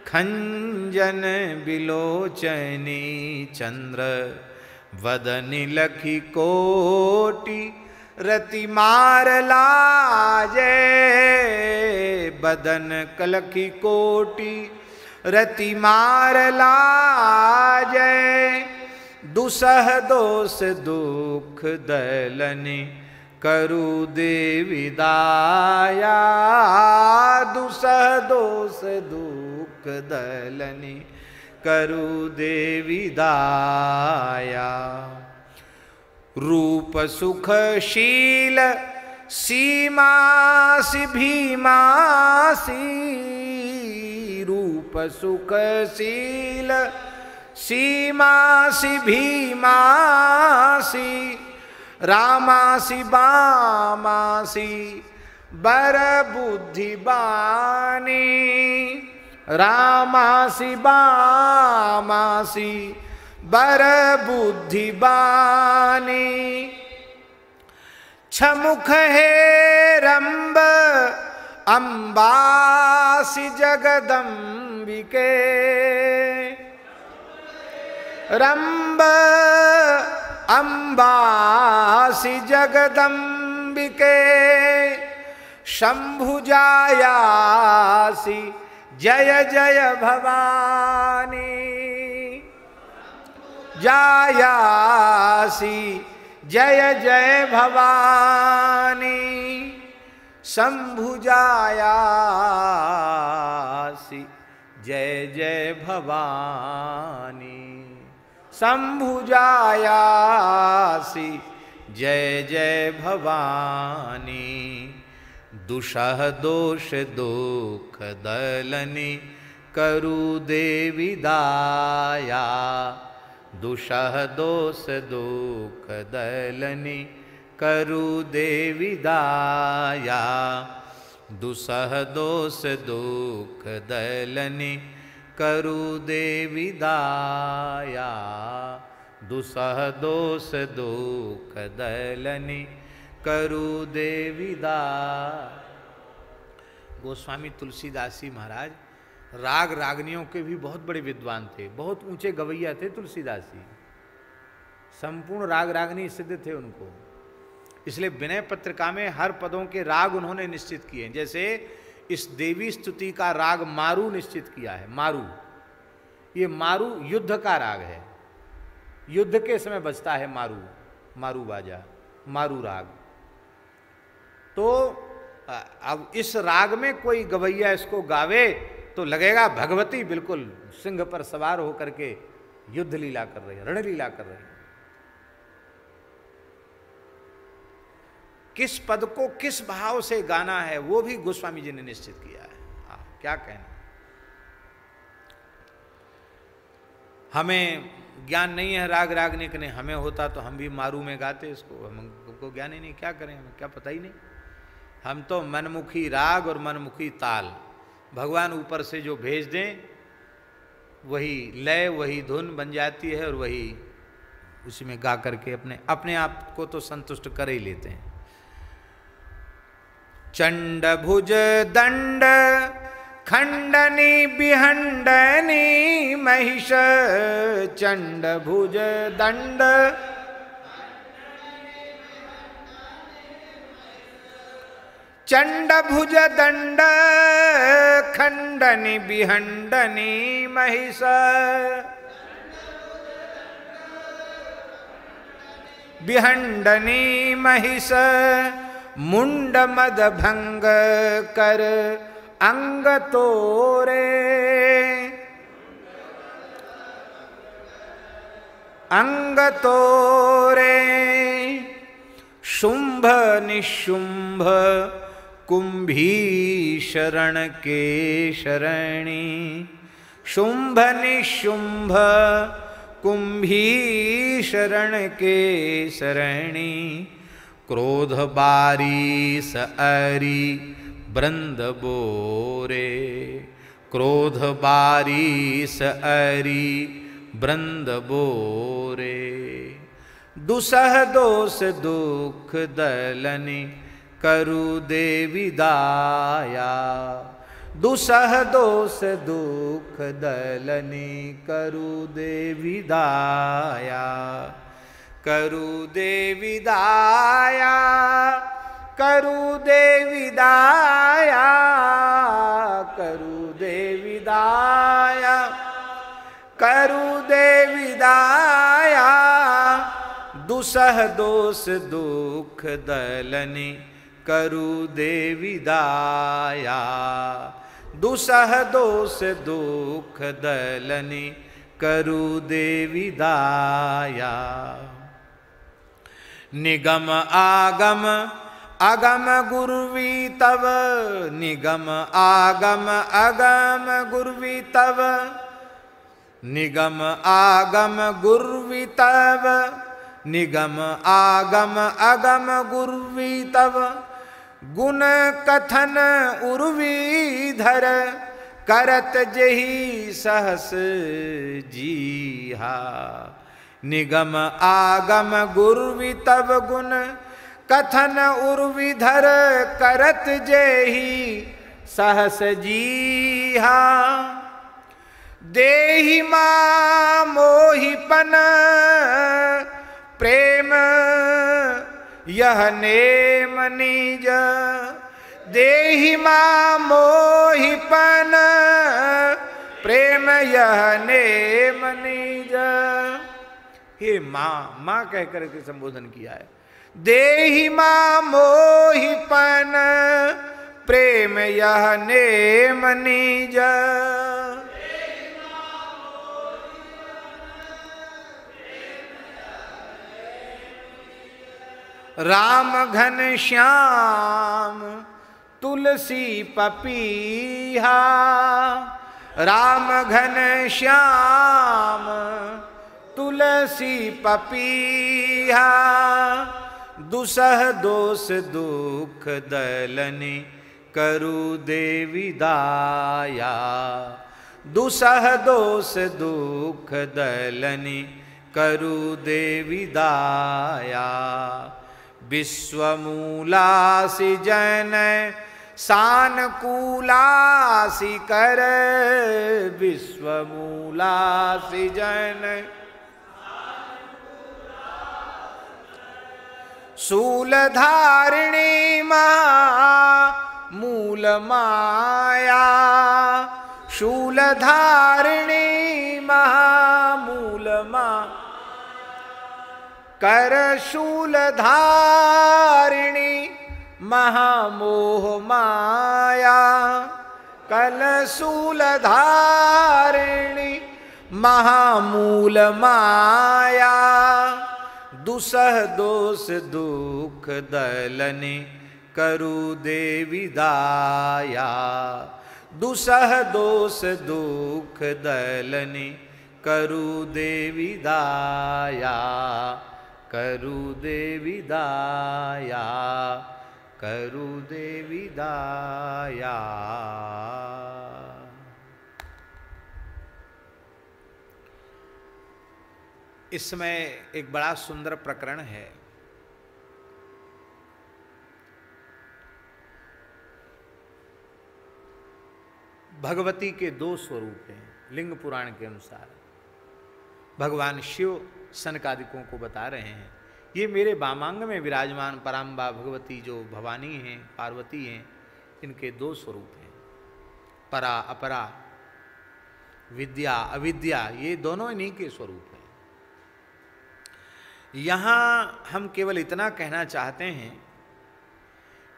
A: खंजन बिलोचनी चंद्र, वदनि लखी कोटि रति मार लाजे, बदन कलखी कोटि रति मार लाजे, दुसह दोष दुख दलनी करु देवी दाया, दुसह दोष दुख दलनी करु देवी दाया, रूप सुख शील सीमासी भीमासी, रूप सुख शील सीमासी भीमासी, रामासी बामासी बर बुद्धि बानी, रामासी बामासी बर बुद्धि बानी, छमुख है रंब अंबासी जगदम्बिके, रंब अंबासी जगदम्बिके, शंभुजायासी जय जय भवानी, जायासी जय जय भवानी, शंभुजायासी जय जय भवानी, शंभुजायासी जय जय भवानी, दुषह दोष दुख दलनी करु देवी दाया, दुषह दोष दुख दलनी करु देवी दाया, दुसह दोष दुख दलनी करु देवी दाया, दुसह दोष दुख दलनी करु देवी दाया। गोस्वामी तुलसीदास जी महाराज राग रागनियों के भी बहुत बड़े विद्वान थे, बहुत ऊंचे गवैया थे तुलसीदास जी, संपूर्ण राग रागनी सिद्ध थे उनको। इसलिए विनय पत्रिका में हर पदों के राग उन्होंने निश्चित किए। जैसे इस देवी स्तुति का राग मारू निश्चित किया है। मारू, ये मारू युद्ध का राग है, युद्ध के समय बजता है मारू, मारू बाजा, मारू राग। तो अब इस राग में कोई गवैया इसको गावे तो लगेगा भगवती बिल्कुल सिंह पर सवार होकर के युद्ध लीला कर रही है, रणलीला कर रही है। किस पद को किस भाव से गाना है वो भी गोस्वामी जी ने निश्चित किया है। क्या कहना, हमें ज्ञान नहीं है राग रागनी के, नहीं हमें होता तो हम भी मारू में गाते इसको, हमको ज्ञान ही नहीं, क्या करें, हमें क्या पता ही नहीं। हम तो मनमुखी राग और मनमुखी ताल भगवान ऊपर से जो भेज दें वही लय वही धुन बन जाती है और वही उसी में गा करके अपने आप को तो संतुष्ट कर ही लेते हैं। चंड भुज दंड खंडनी बिहंडनी महिष, चंड भुज दंड चंड भुज दंड खंडनी बिहंडनी महिष, बिहंडनी महिष, मुंड मद भंग कर अंग तोरे, अंग तोरे, शुंभ निशुंभ कुंभीशरण के शरणी, शुंभ निशुंभ कुंभीशरण के शरणी, क्रोध बारीस अरि वृंद बोरे, क्रोध बारीस अरि वृंद बोरे, दुसह दोष दुख दलनी करु देवी दाया, दुसह दोष दुख दलनी करु देवी दाया, करु देवी दाया, करु देवी दाया, करु देवी दाया, करु देवी दाया, दुसह दोष दुख दलनी करु देवी दाया, दुसह दोष दुख दलनी करु देवी दाया। निगम आगम अगम गुरुवी तव, निगम आगम अगम गुरुवी तव, निगम आगम गुरुवी तव, निगम आगम अगम गुरुवी तव, गुण कथन उर्वी धर, करत जेहि सहस जीहा। निगम आगम गुरुवी तव, गुण कथन उर्विधर, करत जेहि सहस जीहा। देहि मां मोहिपन प्रेम यह नेम निज, देहि मां मोहिपन प्रेम यह नेम निज। हे माँ, माँ कह करके संबोधन किया है। देहि मां मोहिपन प्रेम यह नेम निज, राम घन श्याम तुलसी पपीहा, राम घन श्याम तुलसी पपीहा। दुसह दोष दुख दलनि करु देवी दाया, दुसह दोष दुख दलनि करु देवी दाया। विश्वमूलासि जन सानकूलासि कर, विश्वमूलासि जन शूलधारिणी महा मूल माया, शूलधारिणी महा मूल माया, कर शूलधारिणी महामोह माया, कल शूलधारिणी महामूल माया। दुसह दोष दुख दलनि करु देवी दाया, दुसह दोष दुख दलनि करु देवी दाया, करु देवी दाया, करु देवी दाया। इसमें एक बड़ा सुंदर प्रकरण है। भगवती के दो स्वरूप हैं लिंग पुराण के अनुसार। भगवान शिव सनकादिकों को बता रहे हैं, ये मेरे वामांग में विराजमान पराम्बा भगवती जो भवानी हैं, पार्वती हैं, इनके दो स्वरूप हैं, परा अपरा, विद्या अविद्या, ये दोनों इन्हीं के स्वरूप हैं। यहाँ हम केवल इतना कहना चाहते हैं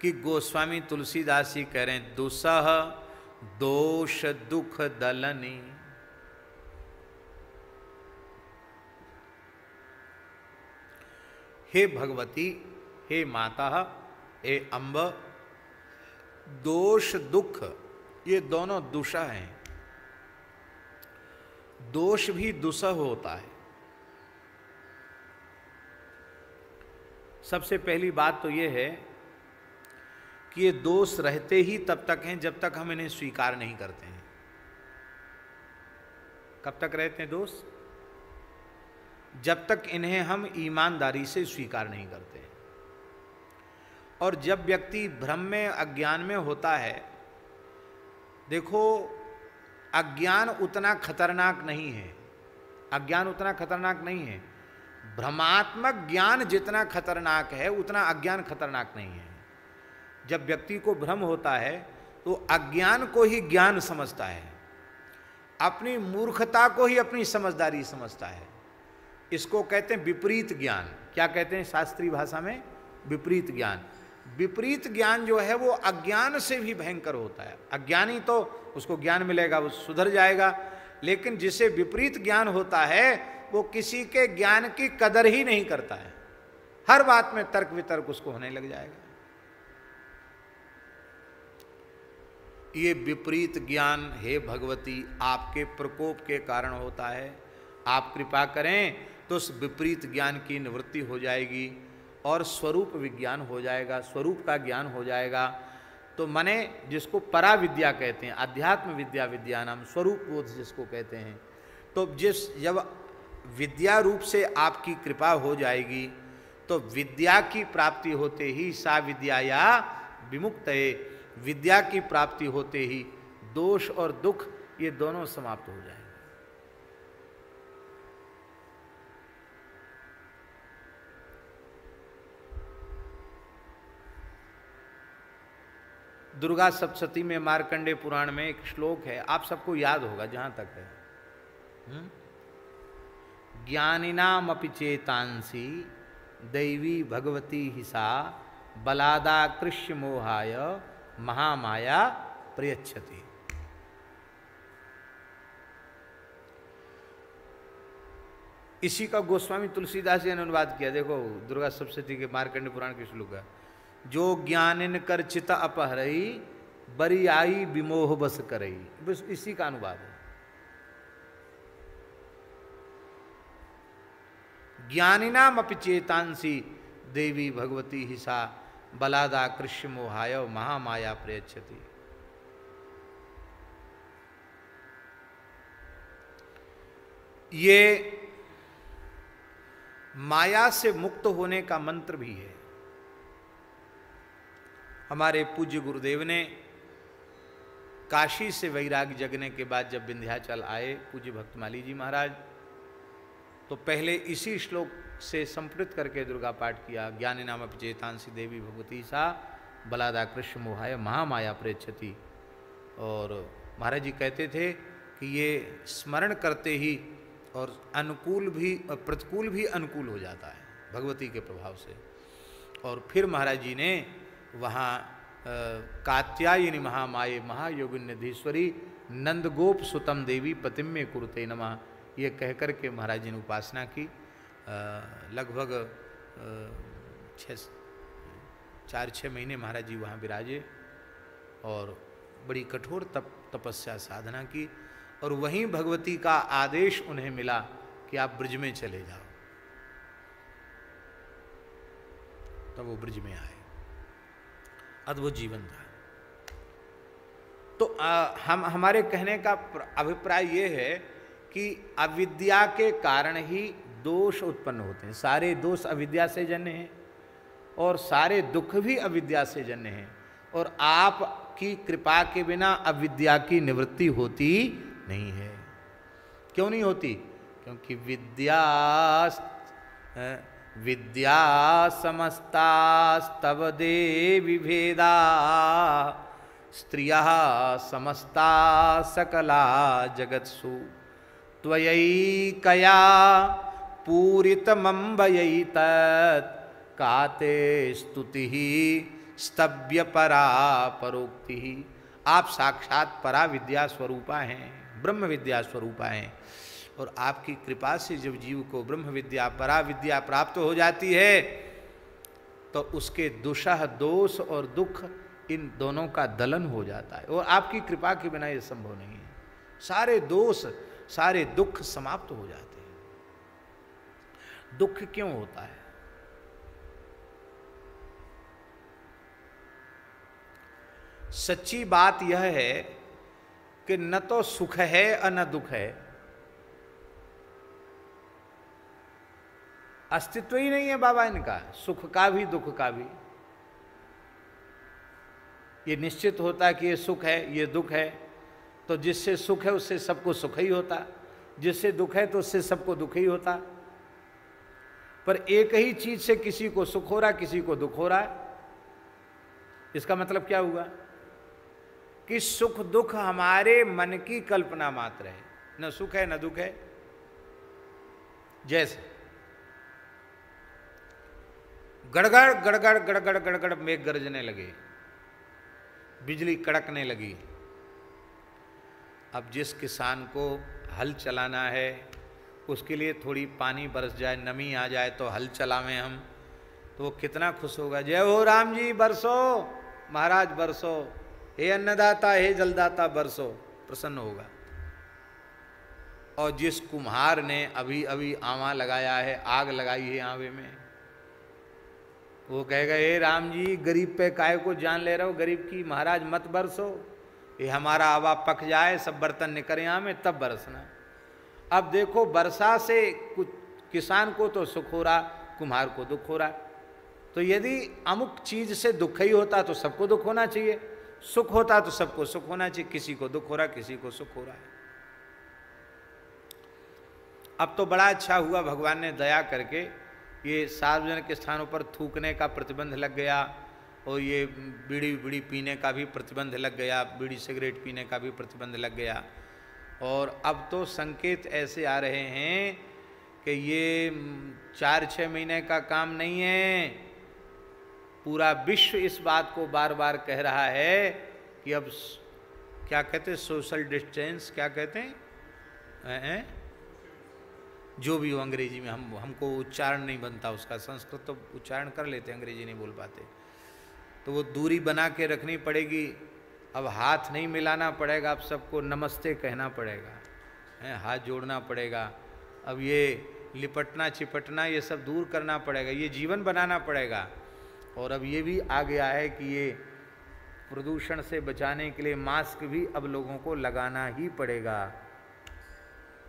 A: कि गोस्वामी तुलसीदास जी कह रहे हैं, दुसह दोष दुख दलनि, हे भगवती, हे माता, हे अम्ब, दोष दुख ये दोनों दुषह हैं। दोष भी दुसह होता है। सबसे पहली बात तो ये है कि ये दोष रहते ही तब तक हैं जब तक हम इन्हें स्वीकार नहीं करते हैं। कब तक रहते हैं दोष? जब तक इन्हें हम ईमानदारी से स्वीकार नहीं करते। और जब व्यक्ति भ्रम में अज्ञान में होता है, देखो अज्ञान उतना खतरनाक नहीं है, अज्ञान उतना खतरनाक नहीं है। भ्रमात्मक ज्ञान जितना खतरनाक है उतना अज्ञान खतरनाक नहीं है। जब व्यक्ति को भ्रम होता है तो अज्ञान को ही ज्ञान समझता है, अपनी मूर्खता को ही अपनी समझदारी समझता है। इसको कहते हैं विपरीत ज्ञान। क्या कहते हैं शास्त्रीय भाषा में? विपरीत ज्ञान। विपरीत ज्ञान जो है वो अज्ञान से भी भयंकर होता है। अज्ञानी तो उसको ज्ञान मिलेगा, वो सुधर जाएगा, लेकिन जिसे विपरीत ज्ञान होता है वो किसी के ज्ञान की कदर ही नहीं करता है। हर बात में तर्क वितर्क उसको होने लग जाएगा। ये विपरीत ज्ञान हे भगवती आपके प्रकोप के कारण होता है। आप कृपा करें तो उस विपरीत ज्ञान की निवृत्ति हो जाएगी और स्वरूप विज्ञान हो जाएगा, स्वरूप का ज्ञान हो जाएगा। तो मने जिसको परा विद्या कहते हैं, अध्यात्म विद्या विद्यानाम, स्वरूप बोध जिसको कहते हैं। तो जब विद्या रूप से आपकी कृपा हो जाएगी तो विद्या की प्राप्ति होते ही सा विद्या या विमुक्तये, विद्या की प्राप्ति होते ही दोष और दुख ये दोनों समाप्त हो जाएंगे। दुर्गा सप्तशती में मार्कंडेय पुराण में एक श्लोक है, आप सबको याद होगा जहां तक है, ज्ञानिनाम अपि चेतांसी दैवी भगवती हिसा बलादा कृष्य मोहाय महामाया प्रयच्छति। इसी का गोस्वामी तुलसीदास जी ने अनुवाद किया। देखो दुर्गा सप्तशती के मार्कंडेय पुराण के श्लोक है, जो ज्ञानिन कर चित अपहरई बरी आई विमोह बस करई, बस इसी का अनुवाद है। ज्ञानिनाम अपि चेतांसी देवी भगवती हिसा बलादा कृष्य मोहाय महामाया प्रयच्छति। ये माया से मुक्त होने का मंत्र भी है। हमारे पूज्य गुरुदेव ने काशी से वैराग्य जगने के बाद जब विंध्याचल आए पूज्य भक्तमाली जी महाराज, तो पहले इसी श्लोक से संप्रेत करके दुर्गा पाठ किया, ज्ञानी नाम अपि चेतांसी देवी भगवती सा बलादा कृष्ण मोहाय महामाया प्रेच्छति। और महाराज जी कहते थे कि ये स्मरण करते ही और अनुकूल भी प्रतिकूल भी अनुकूल हो जाता है भगवती के प्रभाव से। और फिर महाराज जी ने वहाँ कात्यायनी महामाये महायोगिन्यधीश्वरी नंदगोप सुतम देवी पतिम में कुरुते नमः, ये कहकर के महाराज जी ने उपासना की। लगभग 4-6 महीने महाराज जी वहाँ विराजे और बड़ी कठोर तपस्या साधना की। और वहीं भगवती का आदेश उन्हें मिला कि आप ब्रज में चले जाओ, तब वो ब्रज में आए। अद्भुत जीवन था। तो हमारे कहने का अभिप्राय ये है कि अविद्या के कारण ही दोष उत्पन्न होते हैं। सारे दोष अविद्या से जन्य हैं और सारे दुख भी अविद्या से जन्य हैं। और आपकी कृपा के बिना अविद्या की निवृत्ति होती नहीं है। क्यों नहीं होती? क्योंकि विद्या समस्तास्तव देवी भेदा स्त्रियः समस्ता सकला जगत्सु त्वयैकया पूरितमम्बयैतत् काते स्तुतिः स्तव्य परा परोक्ति। आप साक्षात परा विद्या स्वरूपा हैं, ब्रह्म विद्या स्वरूपा हैं। और आपकी कृपा से जब जीव को ब्रह्म विद्या परा विद्या प्राप्त हो जाती है तो उसके दुषः दोष और दुख इन दोनों का दलन हो जाता है। और आपकी कृपा के बिना ये संभव नहीं है। सारे दोष सारे दुख समाप्त हो जाते हैं। दुख क्यों होता है? सच्ची बात यह है कि न तो सुख है और न दुख है, अस्तित्व ही नहीं है बाबा इनका, सुख का भी दुख का भी। ये निश्चित होता है कि ये सुख है ये दुख है, तो जिससे सुख है उससे सबको सुख ही होता, जिससे दुख है तो उससे सबको दुख ही होता। पर एक ही चीज से किसी को सुख हो रहा है किसी को दुख हो रहा है। इसका मतलब क्या हुआ कि सुख दुख हमारे मन की कल्पना मात्र है, न सुख है न दुख है। जैसे गड़गड़ गड़गड़ गड़गड़ गड़गड़ मेघ गरजने लगे, बिजली कड़कने लगी। अब जिस किसान को हल चलाना है उसके लिए थोड़ी पानी बरस जाए, नमी आ जाए तो हल चलावें हम, तो वो कितना खुश होगा, जय हो राम जी बरसो, महाराज बरसो, हे अन्नदाता हे जलदाता बरसो, प्रसन्न होगा। और जिस कुम्हार ने अभी अभी आवा लगाया है, आग लगाई है आवे में, वो कहेगा हे राम जी गरीब पे काहे को जान ले रहे हो, गरीब की, महाराज मत बरसो, ये हमारा आवा पक जाए, सब बर्तन निकले यहाँ में, तब बरसना। अब देखो वर्षा से कुछ किसान को तो सुख हो रहा, कुम्हार को दुख हो रहा। तो यदि अमुक चीज से दुख ही होता तो सबको दुख होना चाहिए, सुख होता तो सबको सुख होना चाहिए, किसी को दुख हो रहा किसी को सुख हो रहा है। अब तो बड़ा अच्छा हुआ, भगवान ने दया करके ये सार्वजनिक स्थानों पर थूकने का प्रतिबंध लग गया, और ये बीड़ी पीने का भी प्रतिबंध लग गया, बीड़ी सिगरेट पीने का भी प्रतिबंध लग गया। और अब तो संकेत ऐसे आ रहे हैं कि ये 4-6 महीने का काम नहीं है, पूरा विश्व इस बात को बार बार कह रहा है कि अब क्या कहते हैं, सोशल डिस्टेंस, क्या कहते हैं, जो भी हो अंग्रेजी में, हमको उच्चारण नहीं बनता उसका, संस्कृत तो उच्चारण कर लेते, अंग्रेजी नहीं बोल पाते, तो वो दूरी बना के रखनी पड़ेगी। अब हाथ नहीं मिलाना पड़ेगा, अब सबको नमस्ते कहना पड़ेगा, हाथ जोड़ना पड़ेगा। अब ये लिपटना चिपटना ये सब दूर करना पड़ेगा, ये जीवन बनाना पड़ेगा। और अब ये भी आ गया है कि ये प्रदूषण से बचाने के लिए मास्क भी अब लोगों को लगाना ही पड़ेगा।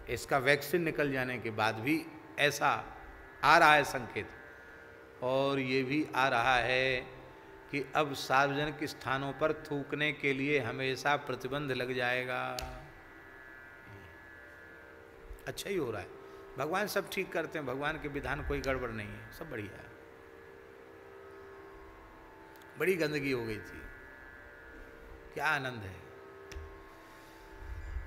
A: इसका वैक्सीन निकल जाने के बाद भी ऐसा आ रहा है संकेत। और ये भी आ रहा है कि अब सार्वजनिक स्थानों पर थूकने के लिए हमेशा प्रतिबंध लग जाएगा। अच्छा ही हो रहा है, भगवान सब ठीक करते हैं, भगवान के विधान कोई गड़बड़ नहीं है, सब बढ़िया है। बड़ी गंदगी हो गई थी, क्या आनंद है।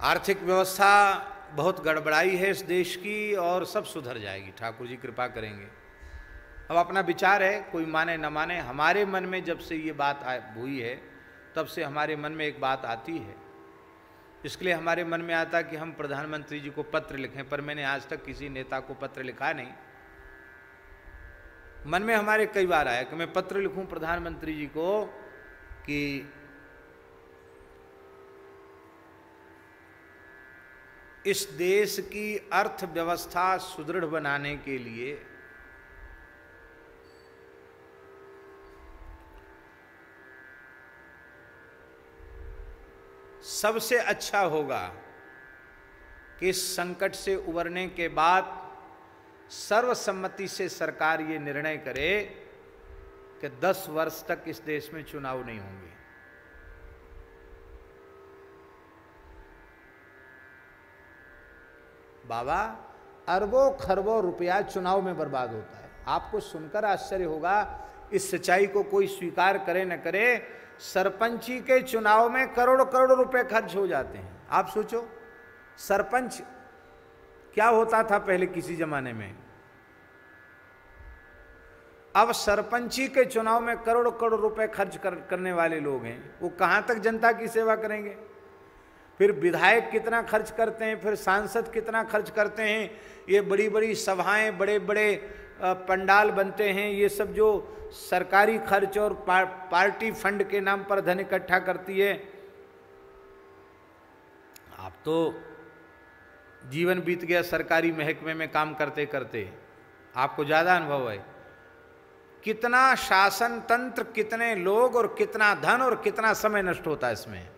A: आर्थिक व्यवस्था बहुत गड़बड़ाई है इस देश की, और सब सुधर जाएगी, ठाकुर जी कृपा करेंगे। अब अपना विचार है, कोई माने न माने, हमारे मन में जब से ये बात हुई है तब से हमारे मन में एक बात आती है, इसके लिए हमारे मन में आता कि हम प्रधानमंत्री जी को पत्र लिखें, पर मैंने आज तक किसी नेता को पत्र लिखा नहीं। मन में हमारे कई बार आया कि मैं पत्र लिखूं प्रधानमंत्री जी को कि इस देश की अर्थव्यवस्था सुदृढ़ बनाने के लिए सबसे अच्छा होगा कि इस संकट से उबरने के बाद सर्वसम्मति से सरकार ये निर्णय करे कि 10 वर्ष तक इस देश में चुनाव नहीं होंगे। बाबा, अरबों खरबों रुपया चुनाव में बर्बाद होता है। आपको सुनकर आश्चर्य होगा, इस सच्चाई को कोई स्वीकार करे न करे, सरपंची के चुनाव में करोड़ करोड़ रुपए खर्च हो जाते हैं। आप सोचो, सरपंच क्या होता था पहले किसी जमाने में, अब सरपंची के चुनाव में करोड़ करोड़ रुपए खर्च करने वाले लोग हैं, वो कहां तक जनता की सेवा करेंगे। फिर विधायक कितना खर्च करते हैं, फिर सांसद कितना खर्च करते हैं, ये बड़ी बड़ी सभाएं, बड़े बड़े पंडाल बनते हैं, ये सब जो सरकारी खर्च और पार्टी फंड के नाम पर धन इकट्ठा करती है। आप तो जीवन बीत गया सरकारी महकमे में काम करते करते, आपको ज्यादा अनुभव है। कितना शासन तंत्र, कितने लोग और कितना धन और कितना समय नष्ट होता है इसमें।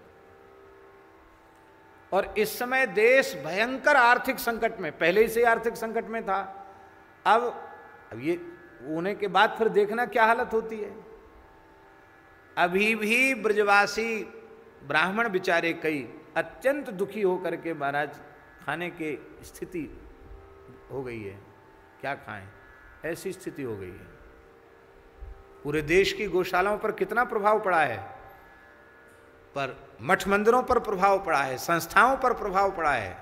A: और इस समय देश भयंकर आर्थिक संकट में, पहले ही से आर्थिक संकट में था, अब ये होने के बाद फिर देखना क्या हालत होती है। अभी भी ब्रजवासी ब्राह्मण बेचारे कई अत्यंत दुखी होकर के महाराज खाने की स्थिति हो गई है, क्या खाएं, ऐसी स्थिति हो गई है। पूरे देश की गौशालाओं पर कितना प्रभाव पड़ा है, पर मठ मंदिरों पर प्रभाव पड़ा है, संस्थाओं पर प्रभाव पड़ा है,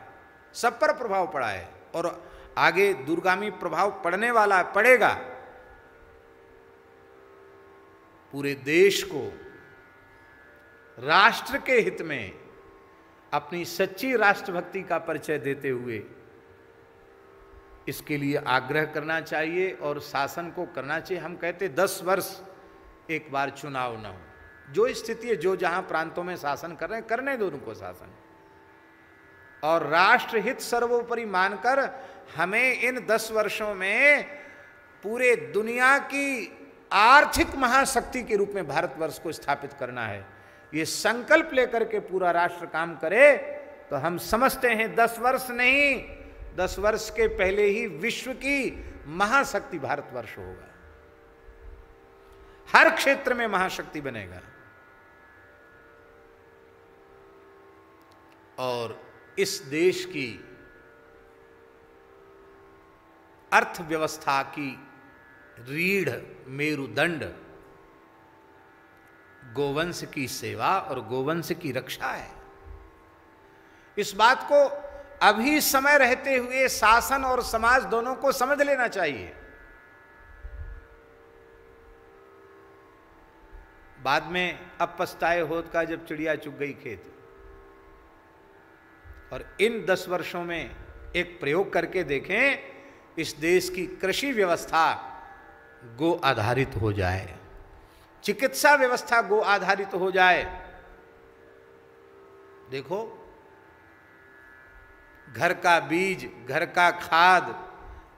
A: सब पर प्रभाव पड़ा है, और आगे दूरगामी प्रभाव पड़ने वाला, पड़ेगा। पूरे देश को राष्ट्र के हित में अपनी सच्ची राष्ट्रभक्ति का परिचय देते हुए इसके लिए आग्रह करना चाहिए और शासन को करना चाहिए। हम कहते 10 वर्ष एक बार चुनाव ना हो, जो स्थिति है, जो जहां प्रांतों में शासन कर रहे हैं करने दो उनको शासन, और राष्ट्रहित सर्वोपरि मानकर हमें इन 10 वर्षों में पूरे दुनिया की आर्थिक महाशक्ति के रूप में भारतवर्ष को स्थापित करना है। ये संकल्प लेकर के पूरा राष्ट्र काम करे तो हम समझते हैं 10 वर्ष नहीं, 10 वर्ष के पहले ही विश्व की महाशक्ति भारतवर्ष होगा, हर क्षेत्र में महाशक्ति बनेगा। और इस देश की अर्थव्यवस्था की रीढ़ मेरुदंड गोवंश की सेवा और गोवंश की रक्षा है। इस बात को अभी समय रहते हुए शासन और समाज दोनों को समझ लेना चाहिए। बाद में अब पछताए होत का जब चिड़िया चुग गई खेत। और इन 10 वर्षों में एक प्रयोग करके देखें, इस देश की कृषि व्यवस्था गो आधारित हो जाए, चिकित्सा व्यवस्था गो आधारित हो जाए। देखो, घर का बीज, घर का खाद,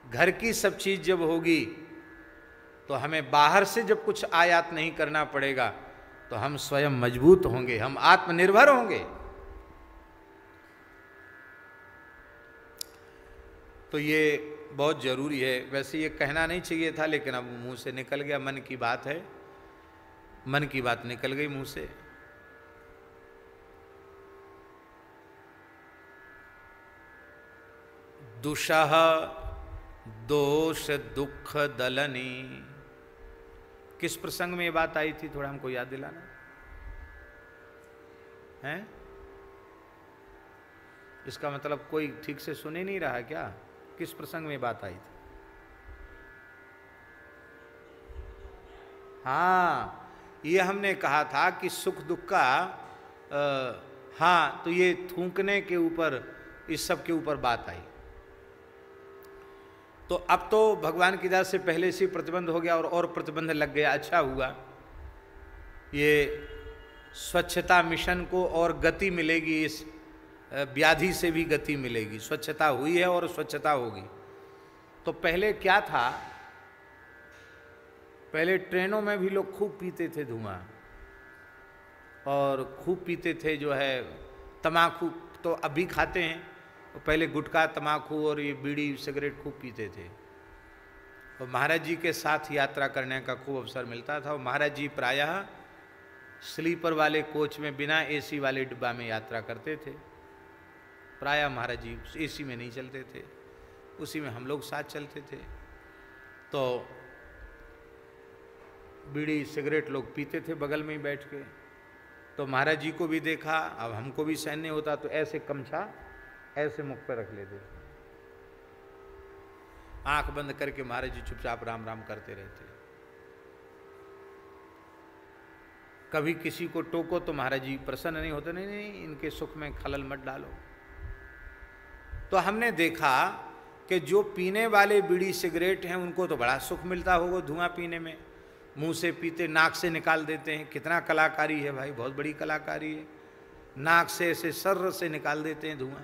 A: घर की सब चीज जब होगी तो हमें बाहर से जब कुछ आयात नहीं करना पड़ेगा तो हम स्वयं मजबूत होंगे, हम आत्मनिर्भर होंगे। तो ये बहुत जरूरी है। वैसे ये कहना नहीं चाहिए था, लेकिन अब मुंह से निकल गया, मन की बात है, मन की बात निकल गई मुंह से। दुषः दोष दुख दलनी, किस प्रसंग में ये बात आई थी, थोड़ा हमको याद दिलाना है? इसका मतलब कोई ठीक से सुन ही नहीं रहा क्या? किस प्रसंग में बात आई थी? हाँ, ये हमने कहा था कि सुख दुख का हाँ, तो ये थूकने के ऊपर, इस सब के ऊपर बात आई। तो अब तो भगवान की दया से पहले से प्रतिबंध हो गया और प्रतिबंध लग गया, अच्छा हुआ। ये स्वच्छता मिशन को और गति मिलेगी, इस व्याधि से भी गति मिलेगी। स्वच्छता हुई है और स्वच्छता होगी। तो पहले क्या था, पहले ट्रेनों में भी लोग खूब पीते थे धुआं, और खूब पीते थे जो है तम्बाकू, तो अभी खाते हैं। तो पहले गुटखा, तम्बाकू और ये बीड़ी सिगरेट खूब पीते थे। और महाराज जी के साथ यात्रा करने का खूब अवसर मिलता था। और महाराज जी प्रायः स्लीपर वाले कोच में, बिना एसी वाले डिब्बा में यात्रा करते थे। प्रायः महाराज जी एसी में नहीं चलते थे, उसी में हम लोग साथ चलते थे। तो बीड़ी सिगरेट लोग पीते थे बगल में ही बैठ के। तो महाराज जी को भी देखा, अब हमको भी सहन नहीं होता तो ऐसे गमछा ऐसे मुख पर रख लेते थे, आंख बंद करके महाराज जी चुपचाप राम राम करते रहते। कभी किसी को टोको तो महाराज जी प्रसन्न नहीं होते, नहीं नहीं इनके सुख में खलल मत डालो। तो हमने देखा कि जो पीने वाले बीड़ी सिगरेट हैं उनको तो बड़ा सुख मिलता होगा धुआं पीने में। मुंह से पीते, नाक से निकाल देते हैं। कितना कलाकारी है भाई, बहुत बड़ी कलाकारी है। नाक से ऐसे सर्र से निकाल देते हैं धुआं,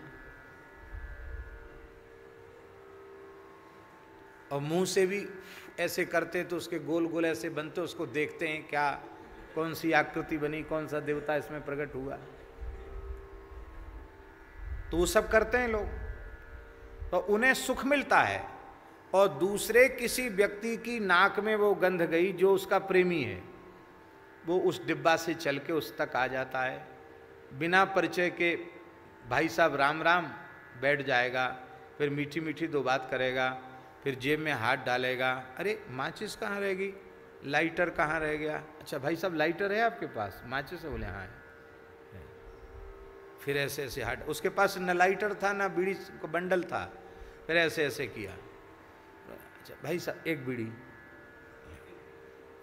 A: और मुंह से भी ऐसे करते हैं तो उसके गोल गोल ऐसे बनते, उसको देखते हैं क्या कौन सी आकृति बनी, कौन सा देवता इसमें प्रकट हुआ। तो वो सब करते हैं लोग, तो उन्हें सुख मिलता है। और दूसरे किसी व्यक्ति की नाक में वो गंध गई जो उसका प्रेमी है, वो उस डिब्बा से चल के उस तक आ जाता है, बिना परिचय के भाई साहब राम राम बैठ जाएगा, फिर मीठी मीठी दो बात करेगा, फिर जेब में हाथ डालेगा, अरे माचिस कहाँ रह गई, लाइटर कहाँ रह गया, अच्छा भाई साहब लाइटर है आपके पास, माचिस है, बोले हाँ है। फिर ऐसे ऐसे हाथ, उसके पास न लाइटर था ना बीड़ी का बंडल था, फिर ऐसे ऐसे किया, अच्छा भाई साहब एक बीड़ी,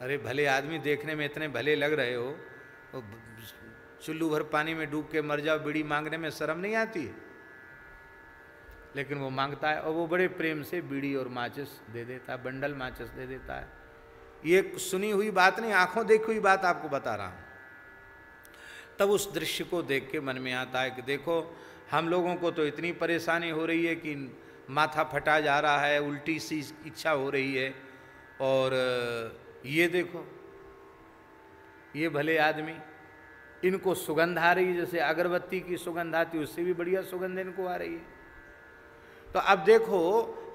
A: अरे भले आदमी देखने में इतने भले लग रहे हो, तो चुल्लू भर पानी में डूब के मर जाओ, बीड़ी मांगने में शर्म नहीं आती है? लेकिन वो मांगता है और वो बड़े प्रेम से बीड़ी और माचिस दे देता है, बंडल माचिस दे देता है। ये सुनी हुई बात नहीं, आंखों देखी हुई बात आपको बता रहा हूं। तब उस दृश्य को देख के मन में आता है कि देखो हम लोगों को तो इतनी परेशानी हो रही है कि माथा फटा जा रहा है, उल्टी सी इच्छा हो रही है, और ये देखो ये भले आदमी, इनको सुगंध आ रही है, जैसे अगरबत्ती की सुगंध आती है उससे भी बढ़िया सुगंध इनको आ रही है। तो अब देखो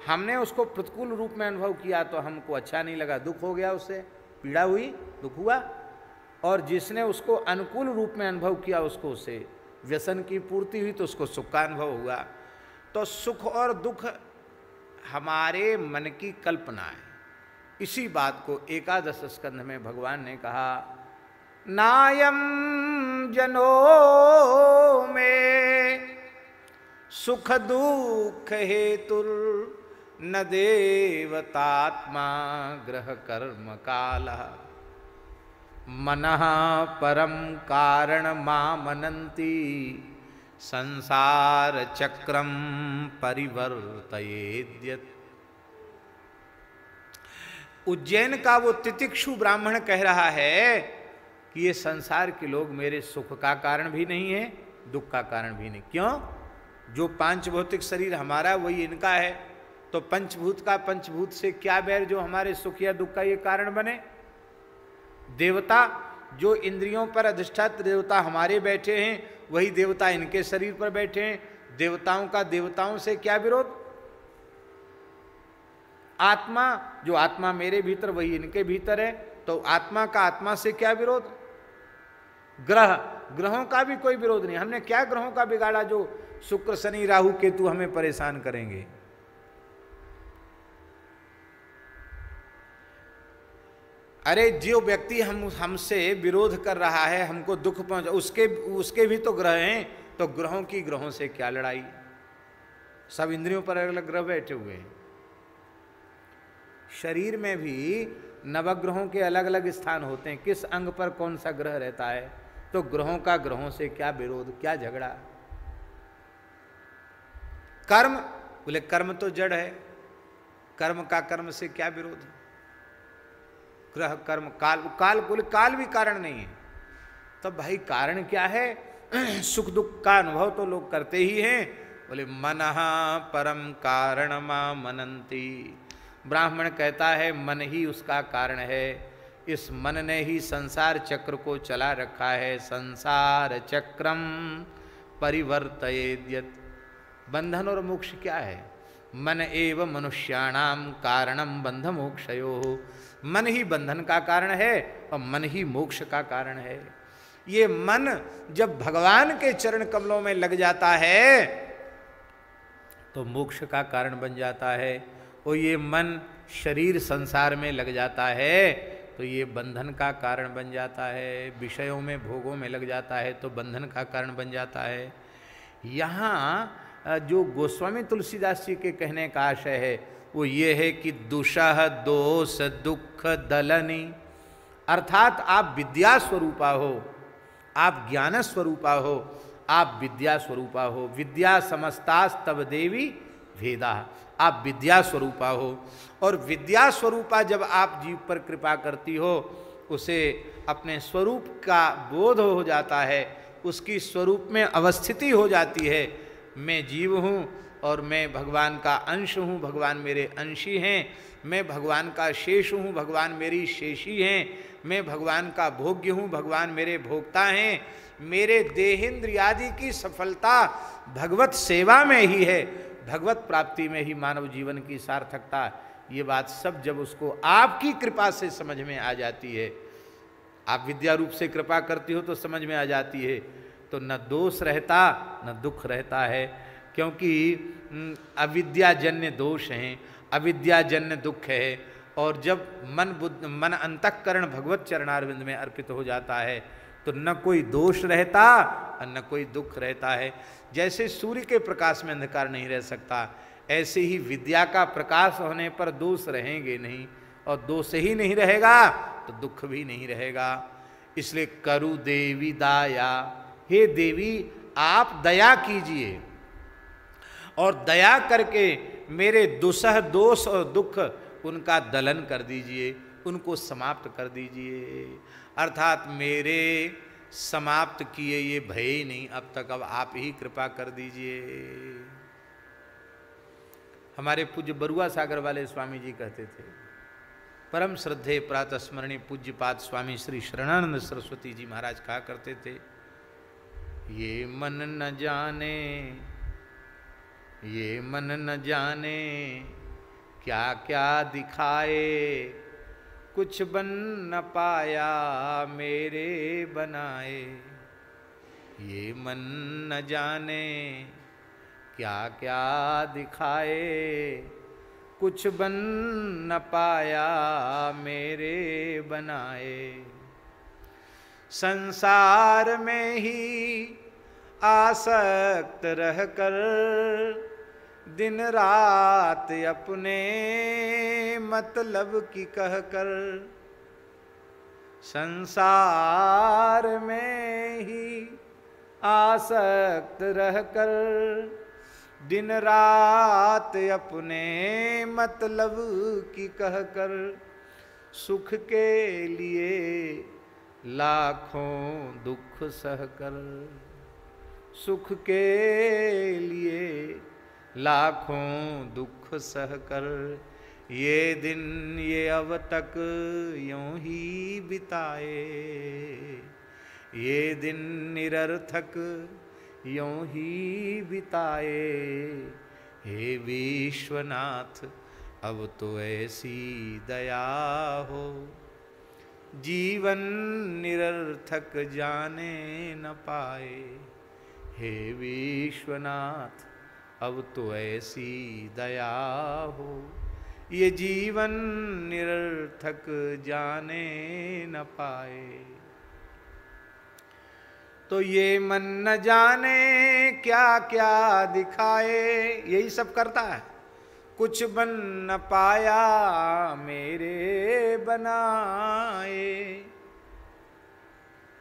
A: हमने उसको प्रतिकूल रूप में अनुभव किया तो हमको अच्छा नहीं लगा, दुख हो गया, उससे पीड़ा हुई, दुख हुआ, और जिसने उसको अनुकूल रूप में अनुभव किया उसको उससे व्यसन की पूर्ति हुई तो उसको सुख का अनुभव हुआ। तो सुख और दुख हमारे मन की कल्पना है। इसी बात को एकादश स्कंध में भगवान ने कहा, नायम जनो में सुख दुख हेतुर न देवतात्मा ग्रह कर्म काला मनः परम कारण मामनन्ति संसार चक्रम परिवर्तयेद्यत्। उज्जैन का वो तितिक्षु ब्राह्मण कह रहा है कि ये संसार के लोग मेरे सुख का कारण भी नहीं है, दुख का कारण भी नहीं। क्यों? जो पांच भौतिक शरीर हमारा वही इनका है, तो पंचभूत का पंचभूत से क्या बैर जो हमारे सुख या दुख का ये कारण बने। देवता जो इंद्रियों पर अधिष्ठात देवता हमारे बैठे हैं, वही देवता इनके शरीर पर बैठे हैं। देवताओं का देवताओं से क्या विरोध। आत्मा जो आत्मा मेरे भीतर वही इनके भीतर है, तो आत्मा का आत्मा से क्या विरोध। ग्रह ग्रहों का भी कोई विरोध नहीं। हमने क्या ग्रहों का बिगाड़ा जो शुक्र शनि राहु केतु हमें परेशान करेंगे। अरे जो व्यक्ति हमसे विरोध कर रहा है, हमको दुख पहुंचा, उसके भी तो ग्रह हैं, तो ग्रहों की ग्रहों से क्या लड़ाई। सब इंद्रियों पर अलग अलग ग्रह बैठे हुए हैं। शरीर में भी नवग्रहों के अलग अलग स्थान होते हैं, किस अंग पर कौन सा ग्रह रहता है, तो ग्रहों का ग्रहों से क्या विरोध, क्या झगड़ा। कर्म बोले कर्म तो जड़ है, कर्म का कर्म से क्या विरोध। ग्रह कर्म काल, काल बोले काल भी कारण नहीं है। तो भाई कारण क्या है। सुख दुख का अनुभव तो लोग करते ही हैं। बोले मनः परम कारण मां मनन्ति। ब्राह्मण कहता है मन ही उसका कारण है। इस मन ने ही संसार चक्र को चला रखा है। संसार चक्रम परिवर्तयेद्यत्। बंधन और मोक्ष क्या है। मन एव मनुष्याणाम कारणम बंध मोक्षयोः। मन ही बंधन का कारण है और मन ही मोक्ष का कारण है। ये मन जब भगवान के चरण कमलों में लग जाता है तो मोक्ष का कारण बन जाता है, और ये मन शरीर संसार में लग जाता है तो ये बंधन का कारण बन जाता है। विषयों में भोगों में लग जाता है तो बंधन का कारण बन जाता है। यहाँ जो गोस्वामी तुलसीदास जी के कहने का आशय है वो ये है कि दुषः दोष दुख दलनी, अर्थात आप विद्या स्वरूपा हो, आप ज्ञान स्वरूपा हो, आप विद्या स्वरूपा हो। विद्या समस्तास्तव देवी भेदा, आप विद्या स्वरूपा हो। और विद्या स्वरूपा जब आप जीव पर कृपा करती हो, उसे अपने स्वरूप का बोध हो जाता है, उसकी स्वरूप में अवस्थिति हो जाती है। मैं जीव हूँ और मैं भगवान का अंश हूँ, भगवान मेरे अंशी हैं। मैं भगवान का शेष हूँ, भगवान मेरी शेषी हैं। मैं भगवान का भोग्य हूँ, भगवान मेरे भोक्ता हैं। मेरे देहेंद्रियादि की सफलता भगवत सेवा में ही है, भगवत प्राप्ति में ही मानव जीवन की सार्थकता। ये बात सब जब उसको आपकी कृपा से समझ में आ जाती है, आप विद्या रूप से कृपा करती हो तो समझ में आ जाती है, तो न दोष रहता न दुख रहता है। क्योंकि अविद्याजन्य दोष हैं, अविद्याजन्य दुख है। और जब मन अंतःकरण भगवत चरणारविंद में अर्पित हो जाता है तो न कोई दोष रहता और न कोई दुख रहता है। जैसे सूर्य के प्रकाश में अंधकार नहीं रह सकता, ऐसे ही विद्या का प्रकाश होने पर दोष रहेंगे नहीं, और दोष ही नहीं रहेगा तो दुख भी नहीं रहेगा। इसलिए करु देवी दाया, हे देवी आप दया कीजिए। और दया करके मेरे दुसह दोष और दुख उनका दलन कर दीजिए, उनको समाप्त कर दीजिए। अर्थात मेरे समाप्त किए ये भय ही नहीं अब तक, अब आप ही कृपा कर दीजिए। हमारे पूज्य बरुआ सागर वाले स्वामी जी कहते थे, परम श्रद्धेय प्रातः स्मरणीय पूज्यपाद स्वामी श्री शरणानंद सरस्वती जी महाराज कहा करते थे, ये मन न जाने, ये मन न जाने क्या क्या दिखाए, कुछ बन न पाया मेरे बनाए। ये मन न जाने क्या क्या दिखाए, कुछ बन न पाया मेरे बनाए। संसार में ही आसक्त रहकर दिन रात अपने मतलब की कहकर, संसार में ही आसक्त रहकर दिन रात अपने मतलब की कहकर, सुख के लिए लाखों दुख सहकर, सुख के लिए लाखों दुख सहकर, ये दिन ये अब तक यूं ही बिताए, ये दिन निरर्थक यूं ही बिताए। हे विश्वनाथ अब तो ऐसी दया हो, जीवन निरर्थक जाने न पाए। हे विश्वनाथ अब तो ऐसी दया हो, ये जीवन निरर्थक जाने न पाए। तो ये मन न जाने क्या क्या दिखाए, यही सब करता है, कुछ बन न पाया मेरे बनाए,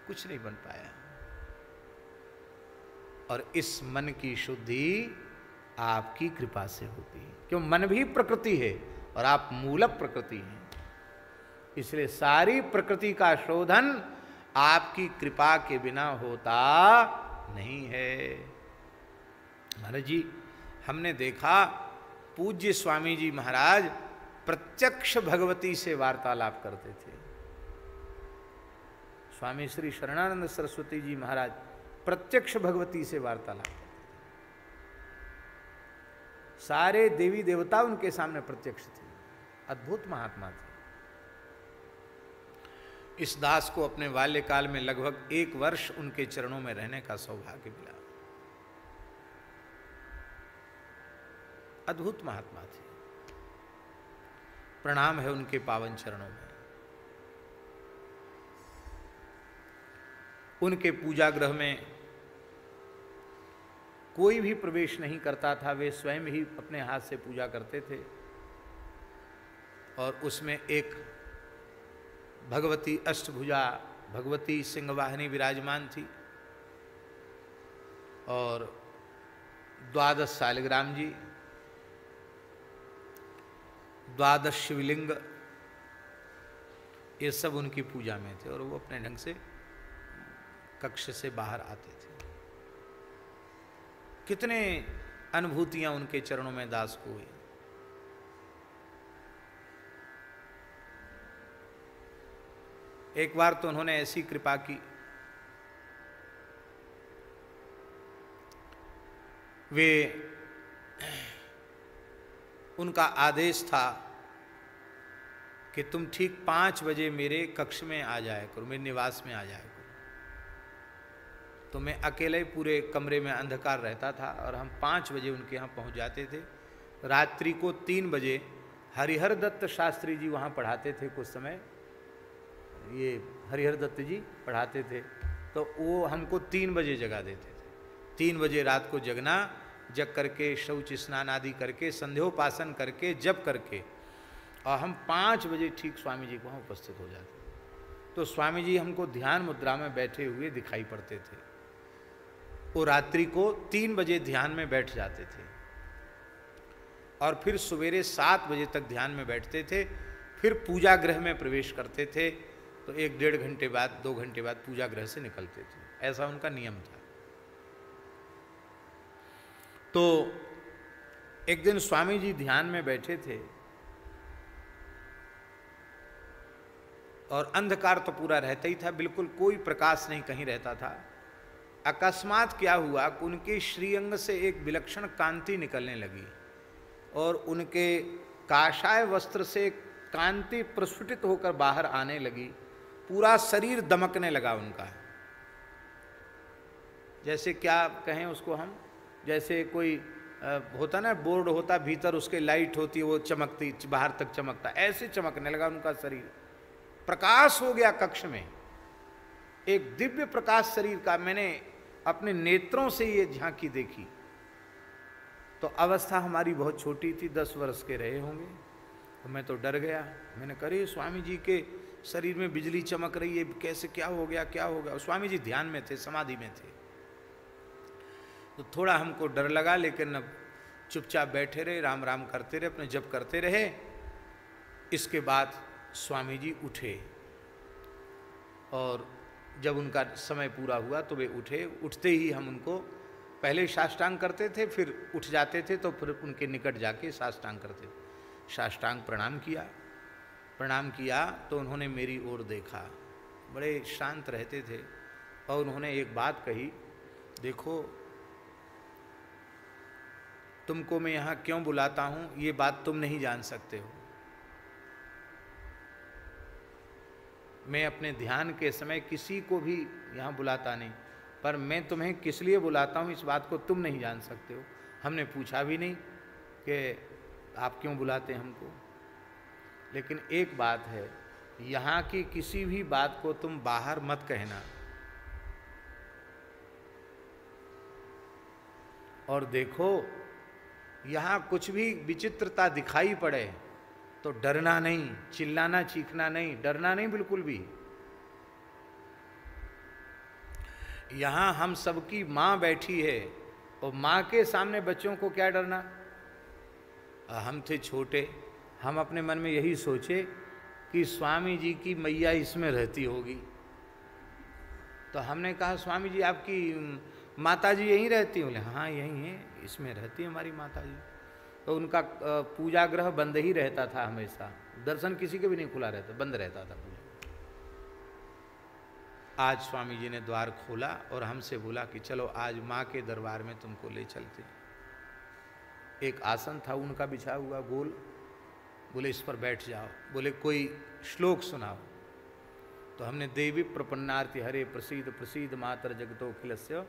A: कुछ नहीं बन पाया। और इस मन की शुद्धि आपकी कृपा से होती है, क्यों मन भी प्रकृति है और आप मूल प्रकृति हैं, इसलिए सारी प्रकृति का शोधन आपकी कृपा के बिना होता नहीं है। महाराज जी, हमने देखा पूज्य स्वामी जी महाराज प्रत्यक्ष भगवती से वार्तालाप करते थे। स्वामी श्री शरणानंद सरस्वती जी महाराज प्रत्यक्ष भगवती से वार्तालाप करते थे। सारे देवी देवता उनके सामने प्रत्यक्ष थे, अद्भुत महात्मा थे। इस दास को अपने बाल्यकाल में लगभग 1 वर्ष उनके चरणों में रहने का सौभाग्य मिला। अद्भुत महात्मा थे, प्रणाम है उनके पावन चरणों में। उनके पूजा गृह में कोई भी प्रवेश नहीं करता था, वे स्वयं ही अपने हाथ से पूजा करते थे। और उसमें एक भगवती अष्टभुजा भगवती सिंहवाहिनी विराजमान थी और 12 शालिग्राम जी, 12 शिवलिंग, ये सब उनकी पूजा में थे। और वो अपने ढंग से कक्ष से बाहर आते थे। कितने अनुभूतियां उनके चरणों में दास को हुई। एक बार तो उन्होंने ऐसी कृपा की, वे उनका आदेश था कि तुम ठीक 5 बजे मेरे कक्ष में आ जाया करो, मेरे निवास में आ जाया करो। तो मैं अकेले पूरे कमरे में अंधकार रहता था और हम 5 बजे उनके यहाँ पहुँच जाते थे। रात्रि को 3 बजे हरिहर दत्त शास्त्री जी वहाँ पढ़ाते थे, कुछ समय ये हरिहर दत्त जी पढ़ाते थे, तो वो हमको 3 बजे जगा देते थे। 3 बजे रात को जगना, जग करके शौच स्नान आदि करके संध्योपासन करके जप करके, और हम 5 बजे ठीक स्वामी जी को वहाँ उपस्थित हो जाते। तो स्वामी जी हमको ध्यान मुद्रा में बैठे हुए दिखाई पड़ते थे। वो रात्रि को 3 बजे ध्यान में बैठ जाते थे और फिर सवेरे 7 बजे तक ध्यान में बैठते थे, फिर पूजा गृह में प्रवेश करते थे, तो 1-1.5 घंटे बाद 2 घंटे बाद पूजा गृह से निकलते थे। ऐसा उनका नियम था। तो एक दिन स्वामी जी ध्यान में बैठे थे और अंधकार तो पूरा रहता ही था, बिल्कुल कोई प्रकाश नहीं कहीं रहता था। अकस्मात क्या हुआ कि उनके श्रीअंग से एक विलक्षण कांति निकलने लगी और उनके काषाय वस्त्र से कांति प्रस्फुटित होकर बाहर आने लगी। पूरा शरीर दमकने लगा उनका। जैसे क्या कहें उसको हम, जैसे कोई होता ना, बोर्ड होता, भीतर उसके लाइट होती, वो चमकती, बाहर तक चमकता, ऐसे चमकने लगा उनका शरीर। प्रकाश हो गया कक्ष में, एक दिव्य प्रकाश शरीर का। मैंने अपने नेत्रों से ये झांकी देखी। तो अवस्था हमारी बहुत छोटी थी, 10 वर्ष के रहे होंगे। तो मैं तो डर गया। मैंने कहा स्वामी जी के शरीर में बिजली चमक रही है, कैसे, क्या हो गया, क्या हो गया। स्वामी जी ध्यान में थे, समाधि में थे। तो थोड़ा हमको डर लगा, लेकिन अब चुपचाप बैठे रहे, राम राम करते रहे, अपने जप करते रहे। इसके बाद स्वामी जी उठे और जब उनका समय पूरा हुआ तो वे उठे। उठते ही हम उनको पहले साष्टांग करते थे, फिर उठ जाते थे तो फिर उनके निकट जाके साष्टांग करते थे। साष्टांग प्रणाम किया। प्रणाम किया तो उन्होंने मेरी ओर देखा, बड़े शांत रहते थे और उन्होंने एक बात कही, देखो तुमको मैं यहाँ क्यों बुलाता हूँ ये बात तुम नहीं जान सकते हो। मैं अपने ध्यान के समय किसी को भी यहाँ बुलाता नहीं, पर मैं तुम्हें किस लिए बुलाता हूँ इस बात को तुम नहीं जान सकते हो। हमने पूछा भी नहीं कि आप क्यों बुलाते हैं हमको। लेकिन एक बात है, यहाँ की किसी भी बात को तुम बाहर मत कहना। और देखो यहाँ कुछ भी विचित्रता दिखाई पड़े तो डरना नहीं, चिल्लाना चीखना नहीं, डरना नहीं बिल्कुल भी। यहाँ हम सबकी माँ बैठी है और माँ के सामने बच्चों को क्या डरना। हम थे छोटे, हम अपने मन में यही सोचे कि स्वामी जी की मैया इसमें रहती होगी। तो हमने कहा स्वामी जी आपकी माता जी यहीं रहती? बोले हाँ यहीं है, इसमें रहती है हमारी माता जी। तो उनका पूजा गृह बंद ही रहता था हमेशा, दर्शन किसी के भी नहीं खुला रहता, बंद रहता था पूजा। आज स्वामी जी ने द्वार खोला और हमसे बोला कि चलो आज माँ के दरबार में तुमको ले चलते। एक आसन था उनका बिछा हुआ गोल, बोले इस पर बैठ जाओ। बोले कोई श्लोक सुनाओ। तो हमने देवी प्रपन्नार्ति हरे प्रसीद प्रसीद मातर जगतोखिलस्य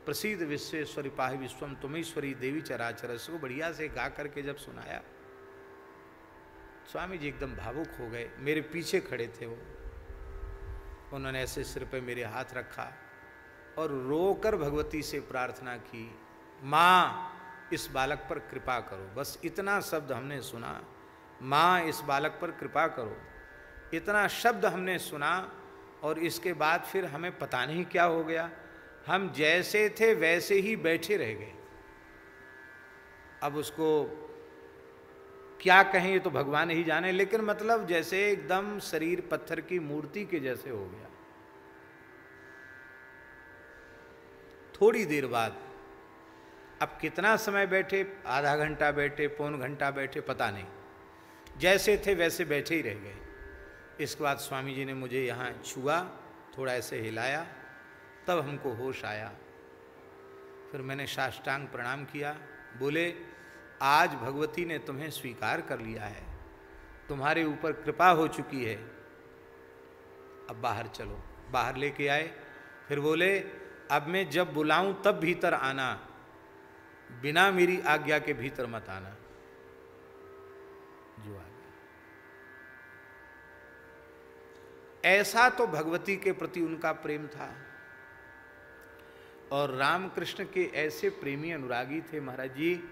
A: प्रसीद विश्वेश्वरी पाहि विश्वम तुमेश्वरी देवी चराचर, को बढ़िया से गा करके जब सुनाया, स्वामी जी एकदम भावुक हो गए। मेरे पीछे खड़े थे वो, उन्होंने ऐसे सिर पे मेरे हाथ रखा और रोकर भगवती से प्रार्थना की, माँ इस बालक पर कृपा करो। बस इतना शब्द हमने सुना, माँ इस बालक पर कृपा करो। इतना शब्द हमने सुना और इसके बाद फिर हमें पता नहीं क्या हो गया, हम जैसे थे वैसे ही बैठे रह गए। अब उसको क्या कहें ये तो भगवान ही जाने, लेकिन मतलब जैसे एकदम शरीर पत्थर की मूर्ति के जैसे हो गया। थोड़ी देर बाद, अब कितना समय बैठे, आधा घंटा बैठे, पौन घंटा बैठे, पता नहीं, जैसे थे वैसे बैठे ही रह गए। इसके बाद स्वामी जी ने मुझे यहाँ छुआ, थोड़ा ऐसे हिलाया, तब हमको होश आया। फिर मैंने साष्टांग प्रणाम किया। बोले आज भगवती ने तुम्हें स्वीकार कर लिया है, तुम्हारे ऊपर कृपा हो चुकी है, अब बाहर चलो। बाहर लेके आए। फिर बोले अब मैं जब बुलाऊं तब भीतर आना, बिना मेरी आज्ञा के भीतर मत आना। जो आ गया। ऐसा तो भगवती के प्रति उनका प्रेम था। और रामकृष्ण के ऐसे प्रेमी अनुरागी थे महाराज जी,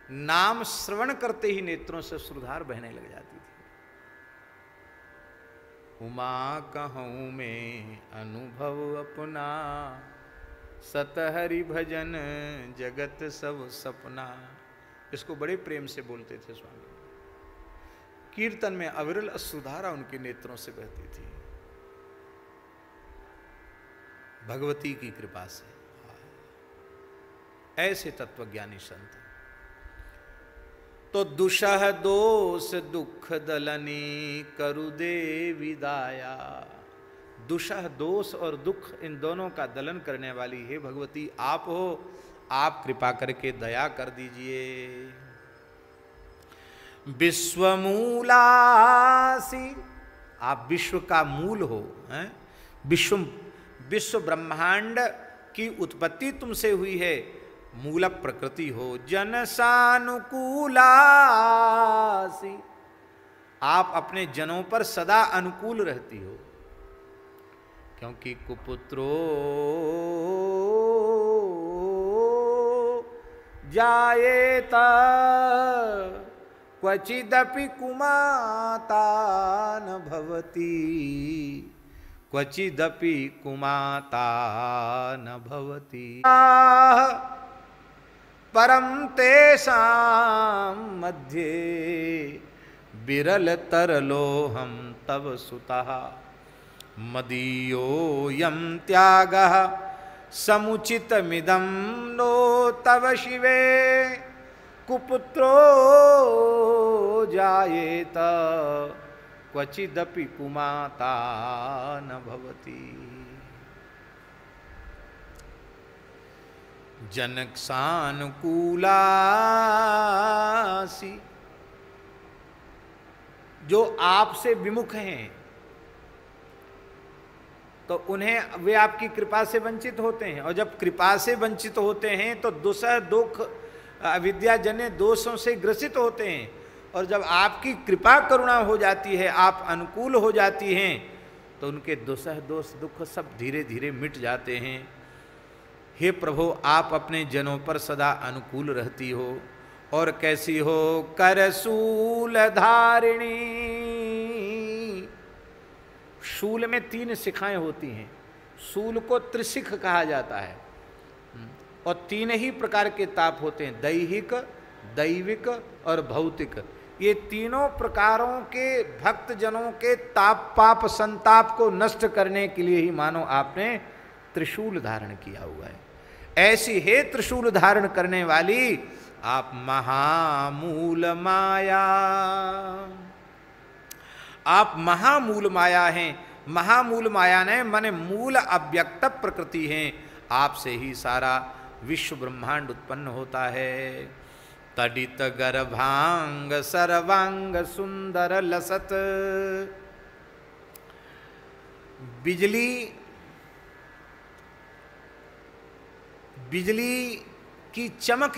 A: नाम श्रवण करते ही नेत्रों से श्रुधार बहने लग जाती थी। उमा कहूँ में अनुभव अपना, सतहरि भजन जगत सब सपना। इसको बड़े प्रेम से बोलते थे स्वामी। कीर्तन में अविरल अश्रुधारा उनके नेत्रों से बहती थी, भगवती की कृपा से। ऐसे तत्वज्ञानी संत। तो दुषह दोष दुख दलनी करु दे विदाया। दुषह दोष और दुख इन दोनों का दलन करने वाली हे भगवती आप हो, आप कृपा करके दया कर दीजिए। विश्वमूलासी, आप विश्व का मूल हो, हैं? विश्व ब्रह्मांड की उत्पत्ति तुमसे हुई है, मूल प्रकृति हो। जन सानुकूलासी, आप अपने जनों पर सदा अनुकूल रहती हो, क्योंकि कुपुत्रो जायेता क्वचिदपि कुमाता न भवति, क्वचिदपि कुमाता न भवति। परम तेषां मध्ये विरल तरलोऽहं तव सुतः। मदीयोऽयं त्यागः समुचितमिदं नो तव शिवे। कुपुत्रो जायेत क्वचिदपि कुमाता न भवति। जनक सानुकूलासी, जो आपसे विमुख हैं तो उन्हें वे आपकी कृपा से वंचित होते हैं, और जब कृपा से वंचित होते हैं तो दुसह दुख अविद्याजन्य दोषों से ग्रसित होते हैं, और जब आपकी कृपा करुणा हो जाती है, आप अनुकूल हो जाती हैं, तो उनके दुसह दोष दुख सब धीरे धीरे मिट जाते हैं। हे प्रभु आप अपने जनों पर सदा अनुकूल रहती हो। और कैसी हो? करशूल धारिणी। शूल में 3 शिखाएं होती हैं। शूल को त्रिशिख कहा जाता है, और 3 ही प्रकार के ताप होते हैं, दैहिक, दैविक और भौतिक। ये तीनों प्रकारों के भक्त जनों के ताप पाप संताप को नष्ट करने के लिए ही मानो आपने त्रिशूल धारण किया हुआ है। ऐसी है त्रिशूल धारण करने वाली आप महामूल माया। आप महामूल माया हैं। महामूल माया ने माने मूल अव्यक्त प्रकृति हैं। आपसे ही सारा विश्व ब्रह्मांड उत्पन्न होता है। तडित गर्भांग सर्वांग सुंदर लसत। बिजली की चमक